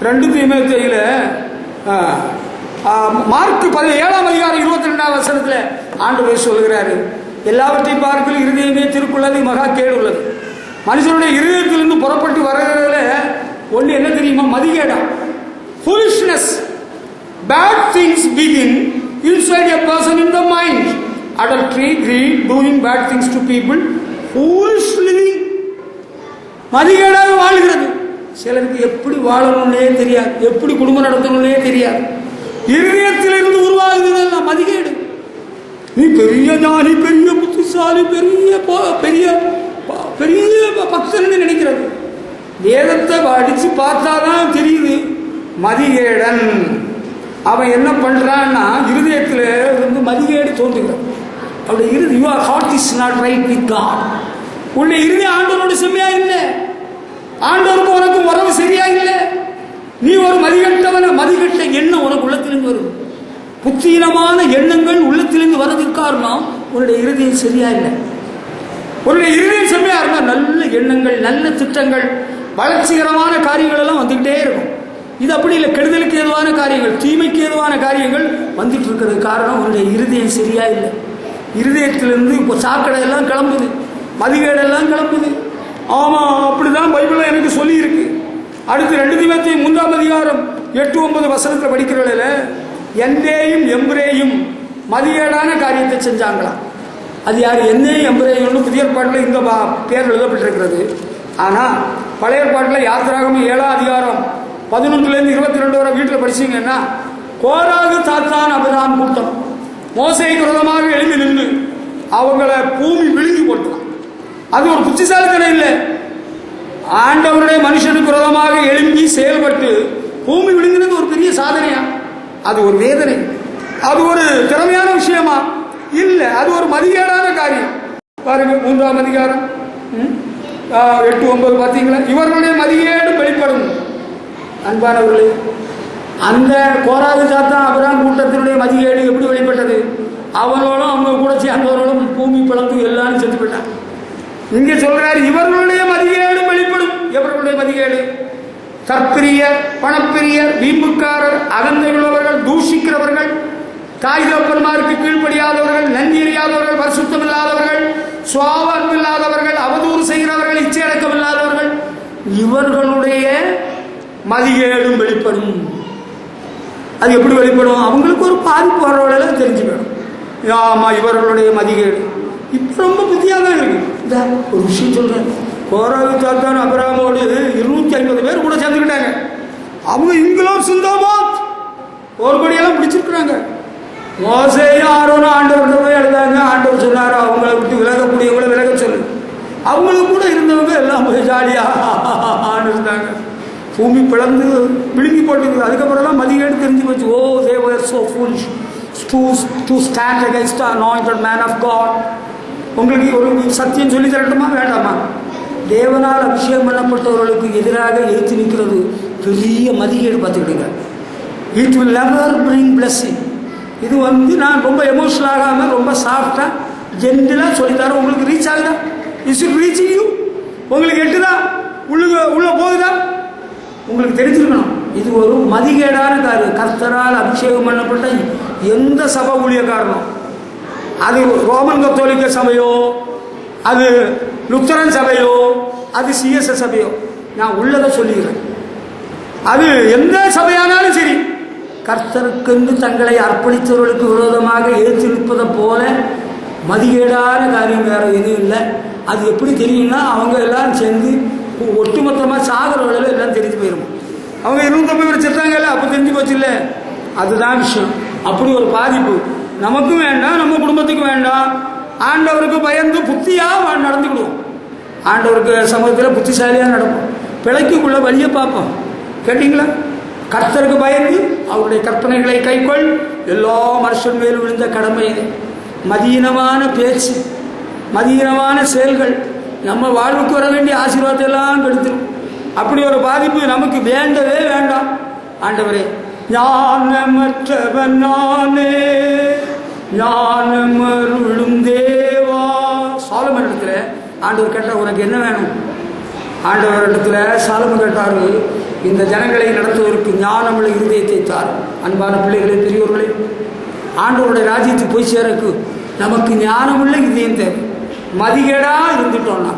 Speaker 1: 2 தீமோத்தேயுல மார்க் 17ஆம் அதிகாரம் 22ஆம் வசனத்துல ஆண்டவர் சொல்கிறாரு, எல்லாவற்றையும் பார்க்கல இருதயமே திருக்குள்ளது மகா கேடு உள்ளது. மனுஷனுடைய இருதயத்திலிருந்து புறப்பட்டு வர்றதுல ஒன்று என்ன தெரியுமா? மதிகேடா, foolishness. Bad things begin inside a person in the mind. Adultery, greed, doing bad things to people, foolish living. மதிகேடாக வாழ்கிறது. சிலருக்கு எப்படி வாழணும்னே தெரியாது, எப்படி குடும்பம் நடத்தணும்னே தெரியாது. இருதயத்திலிருந்து உருவாகுது மதிகேடு. நீ பெரிய ஞானி, பெரிய புத்திசாலி, பெரிய பெரிய பெரிய பக்தன்னு நினைக்கிறது. வேதத்தை அடிச்சு பார்த்தாதான் தெரியுது மதிகேடன். அவன் என்ன பண்றான்னா இருதயத்தில் இருந்து மதிகேடு தோன்றுகிறான். அவருடைய இறுதி your heart is not right with God. உன்னுடைய இறுதி ஆண்டவரோடு செம்மையா இல்லை. ஆண்டவருக்கு உனக்கு உறவு சரியா இல்லை. நீ ஒரு மதிகட்டவன. மதிகட்ட எண்ணம் உனக்கு உள்ளத்திலிருந்து வருது. புத்தீனமான எண்ணங்கள் உள்ளத்திலிருந்து வர்றதுக்கு காரணம் உன்னுடைய இருதயம் சரியா இல்லை. உன்னுடைய இருதயம் செம்மையா இருந்தா நல்ல எண்ணங்கள், நல்ல திட்டங்கள், வளர்ச்சிகரமான காரியங்கள் எல்லாம் வந்துகிட்டே இருக்கும். இது அப்படி இல்லை. கெடுதலுக்கு ஏதுவான காரியங்கள், தீமைக்கு ஏதுவான காரியங்கள் வந்துட்டு இருக்கிறது காரணம் உன்னுடைய இருதயம் சரியா இல்லை. இருதயத்திலிருந்து இப்போ சாக்கடை எல்லாம் கிளம்புது, மதிகேடெல்லாம் கிளம்புது. ஆமா, அப்படிதான் பைபிள்ல எனக்கு சொல்லி இருக்கு. அடுத்து 2 தீமோத்தேயு 3ஆம் அதிகாரம் 8-9 வசனத்தில் படிக்கிறவர்கள எந்தேயும் எம்பிரேயும் மதிகேடான காரியத்தை செஞ்சாங்களாம். அது யார்? என்னையும் எம்பிரேயும் புதிய ஏற்பாட்டில் இந்த பேர் எழுதப்பட்டிருக்கிறது. ஆனால் பழைய ஏற்பாட்டில் யாத்திராகமம் 7ஆம் அதிகாரம் 11லேருந்து 22 வரை வீட்டில் படிச்சீங்கன்னா கோராகு, தாத்தான், அபிராம் கூட்டம் மோசேக்கு விரோதமாக எழுதி நின்று அவங்களை பூமி விழுங்கி போட்டுதான். அது ஒரு புத்திசாலித்தனம் இல்லை. ஆண்டவருடைய மனுஷனுக்கு விரோதமாக எழும்பி செயல்பட்டு பூமி விழுங்கினது ஒரு பெரிய சாதனையா. அது ஒரு வேதனை. அது ஒரு திறமையான விஷயமா? இல்லை, அது ஒரு மதிகேடான காரியம். பாருங்க 3ஆம் அதிகாரம் 8, 9 பார்த்தீங்களா? இவர்களுடைய மதிகேடு வெளிப்படும். அன்பானவர்களே, அந்த கோராகு சாத்தான் அபிராம் கூட்டத்தினுடைய மதிகேடு எப்படி வெளிப்பட்டது? அவர்களும் அவங்க கூட சேர்ந்தவர்களும் பூமி பிளந்து எல்லாரும் செத்து போயிட்டாங்க. இங்க சொல்றாரு இவர்களுடைய மதிகேடு வெளிப்படும். எவர்களுடைய மதிகேடு? தற்பிரியர், பணப்பிரியர், வீம்புக்காரர், அகந்தை உள்ளவர்கள், தூஷிக்கிறவர்கள், தாய்தப்பன்மாருக்கு கீழ்ப்படியாதவர்கள், நன்றி அறியாதவர்கள், பரிசுத்தம் இல்லாதவர்கள், சுவாபம் இல்லாதவர்கள், அவதூறு செய்கிறவர்கள், இச்சையடக்கம் இல்லாதவர்கள், இவர்களுடைய மதிகேடும் வெளிப்படும். அது எப்படி வெளிப்படும்? அவங்களுக்கு ஒரு பாதிப்பு வர்றவர்கள தெரிஞ்சுக்கணும். ஆமா, இவர்களுடைய மதிகேடு இப்ப ரொம்ப புத்தியாக தான் இருக்கு. ஒரு விஷயம் சொல்றேன். கோராகு சாத்தான் அபிராமோடு 250 பேர் கூட சேர்ந்துக்கிட்டாங்க. அவங்க இங்கிலாந்து சிந்தாபாத் ஒரு படியெல்லாம் பிடிச்சிருக்கிறாங்க. மோசேயும் ஆரோனும் ஆண்டவர்கிட்ட போய் எழுதாங்க. ஆண்டவர் சொன்னார் அவங்கள விட்டு விலகக்கூடியவங்களை விலக சொல்லு. அவங்களுக்கு கூட இருந்தவங்க எல்லாம் போய் ஜாலியாக இருந்தாங்க. பூமி பிளந்து விழுங்கி போட்டுருக்குது. அதுக்கப்புறம் தான் மதிகேடு தெரிஞ்சு போச்சு. ஓ, they were so foolish to stand against the anointed man of God. உங்களுக்கு ஒரு சத்தியம் சொல்லி தரட்டுமா வேண்டாமா? தேவனால் அபிஷேகம் பண்ணப்பட்டவர்களுக்கு எதிராக எதிர்த்து நிற்கிறது பெரிய மதிகேடு. பார்த்துக்கிட்டுங்க, it will never bring blessing. இது நான் ரொம்ப எமோஷனல் ஆகாமல் ரொம்ப சாஃப்டாக ஜென்டலாக சொல்லித்தரேன். உங்களுக்கு ரீச் ஆகுதா? Is it reaching you? உங்களுக்கு எட்டுதா? உள்ள போகுதா? உங்களுக்கு தெரிஞ்சிருக்கணும். இது ஒரு மதிகேடான காரியம். கர்த்தரால் அபிஷேகம் பண்ணப்பட்ட எந்த சபை ஊழியக்காரனும், அது ரோமன் கத்தோலிக்க சபையோ, அது லுத்தரன் சபையோ, அது சிஎஸ்எஸ் சபையோ, நான் உள்ளதை சொல்லிடுறேன். அது எந்த சபையானாலும் சரி, கர்த்தருக்கென்று தங்களை அர்ப்பணித்தவர்களுக்கு விரோதமாக எதிர்த்து நிற்பதை போல மதிகேடான காரியம் வேற எதுவும் இல்லை. அது எப்படி தெரியும்னா, அவங்க எல்லாரும் சேர்ந்து ஒட்டுமொத்தமாக சாகரவர்கள் எல்லாம் தெரிஞ்சு போயிடும். அவங்க 250 பேர் செத்தாங்கல்ல, அப்போ தெரிஞ்சு போச்சு இல்லை? அதுதான் விஷயம். அப்படி ஒரு பாதிப்பு நமக்கும் வேண்டாம், நம்ம குடும்பத்துக்கும் வேண்டாம். ஆண்டவருக்கு பயந்து புத்தியாக நடந்துக்கிடுவோம். ஆண்டவருக்கு சமூகத்தில் புத்திசாலியாக நடப்போம். பிழைக்குள்ள வழியை பார்ப்போம். கேட்டீங்களா? கர்த்தருக்கு பயந்து அவருடைய கற்பனைகளை கைக்கொள். எல்லா மனுஷன் மேலும் விழுந்த கடமை இது. மதீனமான பேச்சு, மதீனமான செயல்கள் நம்ம வாழ்வுக்கு வர வேண்டிய ஆசீர்வாதத்தை எல்லாம் கெடுத்துரும். அப்படி ஒரு பாதிப்பு நமக்கு வேண்டவே வேண்டாம். ஆண்டவரே, ஞானமற்றவன் நானே, ஞானமருளும் தேவா. சாலமன் இடத்துல ஆண்டவர் கேட்டார், உனக்கு என்ன வேணும்? ஆண்டவர் இடத்துல சாலமன் கேட்டாரு, இந்த ஜனங்களை நடத்துவதற்கு ஞானமுள்ள இருதயத்தை தார். அன்பான பிள்ளைகளே, பெரியோர்களே, ஆண்டவருடைய ராஜ்யத்துக்கு போய் சேரக்கு நமக்கு ஞானமுள்ள இதயம் தேவை. மதிகேடா இருந்துட்டோம்னா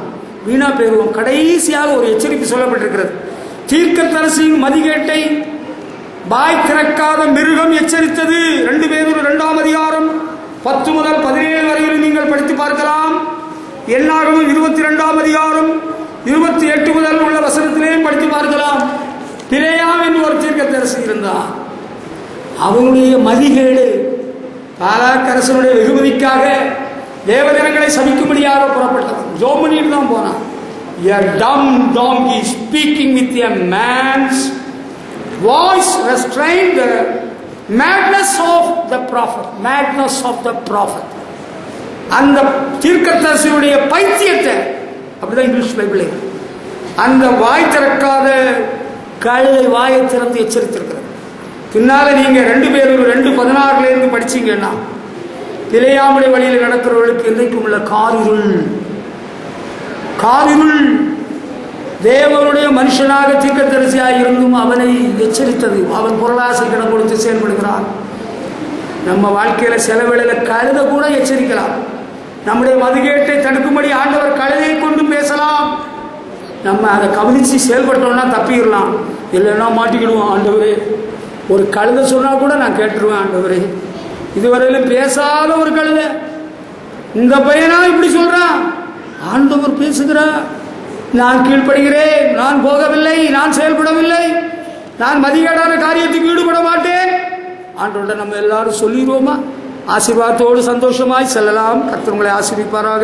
Speaker 1: வீணா போயிடுவோம். கடைசியாக ஒரு எச்சரிக்கை சொல்லப்பட்டிருக்கிறது. தீர்க்கதரிசியின் மதிகேட்டை வாய் திறக்காத மிருகம் எச்சரித்தது. 2 பேதுரு 2ஆம் அதிகாரம் 10 முதல் 17 வரையிலும் நீங்கள் படித்து பார்க்கலாம். என்னாகமம் 22ஆம் அதிகாரம் 28 முதல் உள்ள வசனத்திலேயும் படித்து பார்க்கலாம். பிலேயாம் என்று ஒரு தீர்க்கதரிசி இருந்தான். அவனுடைய மதிகேடு பாலாக்கரசனுடைய வெகுமதிக்காக தேவஜனங்களை சபிக்கும்படியாக புறப்பட்டது. ஜோமனிட்டு தான் போனான். A dumb donkey speaking with a man's voice restrained the madness of the prophet. Madness of the prophet. அந்த தீர்க்கதரிசியுடைய பைத்தியத்தை, அப்படிதான் இங்கிலீஷ் பைபிளே, அந்த வாய் திறக்காத கழுதை வாயை திறந்து எச்சரித்திருக்கிறது. பின்னால நீங்க 2 பேரும் 2:16 படிச்சீங்கன்னா, பிலேயாமுடைய வழியில் நடக்கிறவர்களுக்கு என்றைக்கும் உள்ள காரிருள். தேவனுடைய மனுஷனாக தீர்க்கதரிசியாக இருந்தும் அவனை எச்சரித்தது. அவன் பொருளாசை கடன் கொடுத்து செயல்படுகிறான். நம்ம வாழ்க்கையில செலவிடல கழுத கூட எச்சரிக்கலாம். நம்முடைய மதிகேட்டை தடுக்கும்படி ஆண்டவர் கழுதையை கொண்டு பேசலாம். நம்ம அதை கவனிச்சு செயல்பட்டோம்னா தப்பிடலாம். இல்லைன்னா மாட்டிக்கிடுவோம். ஆண்டவரே, ஒரு கழுதை சொன்னா கூட நான் கேட்டுருவேன். ஆண்டவரே, இதுவரையிலும் பேசாத ஒரு கழுதை, இந்த பையனா இப்படி சொல்றான். ஆண்டவர் பேசுகிறார். நான் கீழ்ப்படுகிறேன், நான் போகவில்லை, நான் செயல்படவில்லை, நான் மதிகேடான காரியத்துக்கு ஈடுபட மாட்டேன். ஆண்டவர்கிட்ட நம்ம எல்லாரும் சொல்லிடுவோமா? ஆசீர்வாதத்தோடு சந்தோஷமாய் செல்லலாம். கர்த்தர் உங்களை ஆசீர்வதிப்பாராக.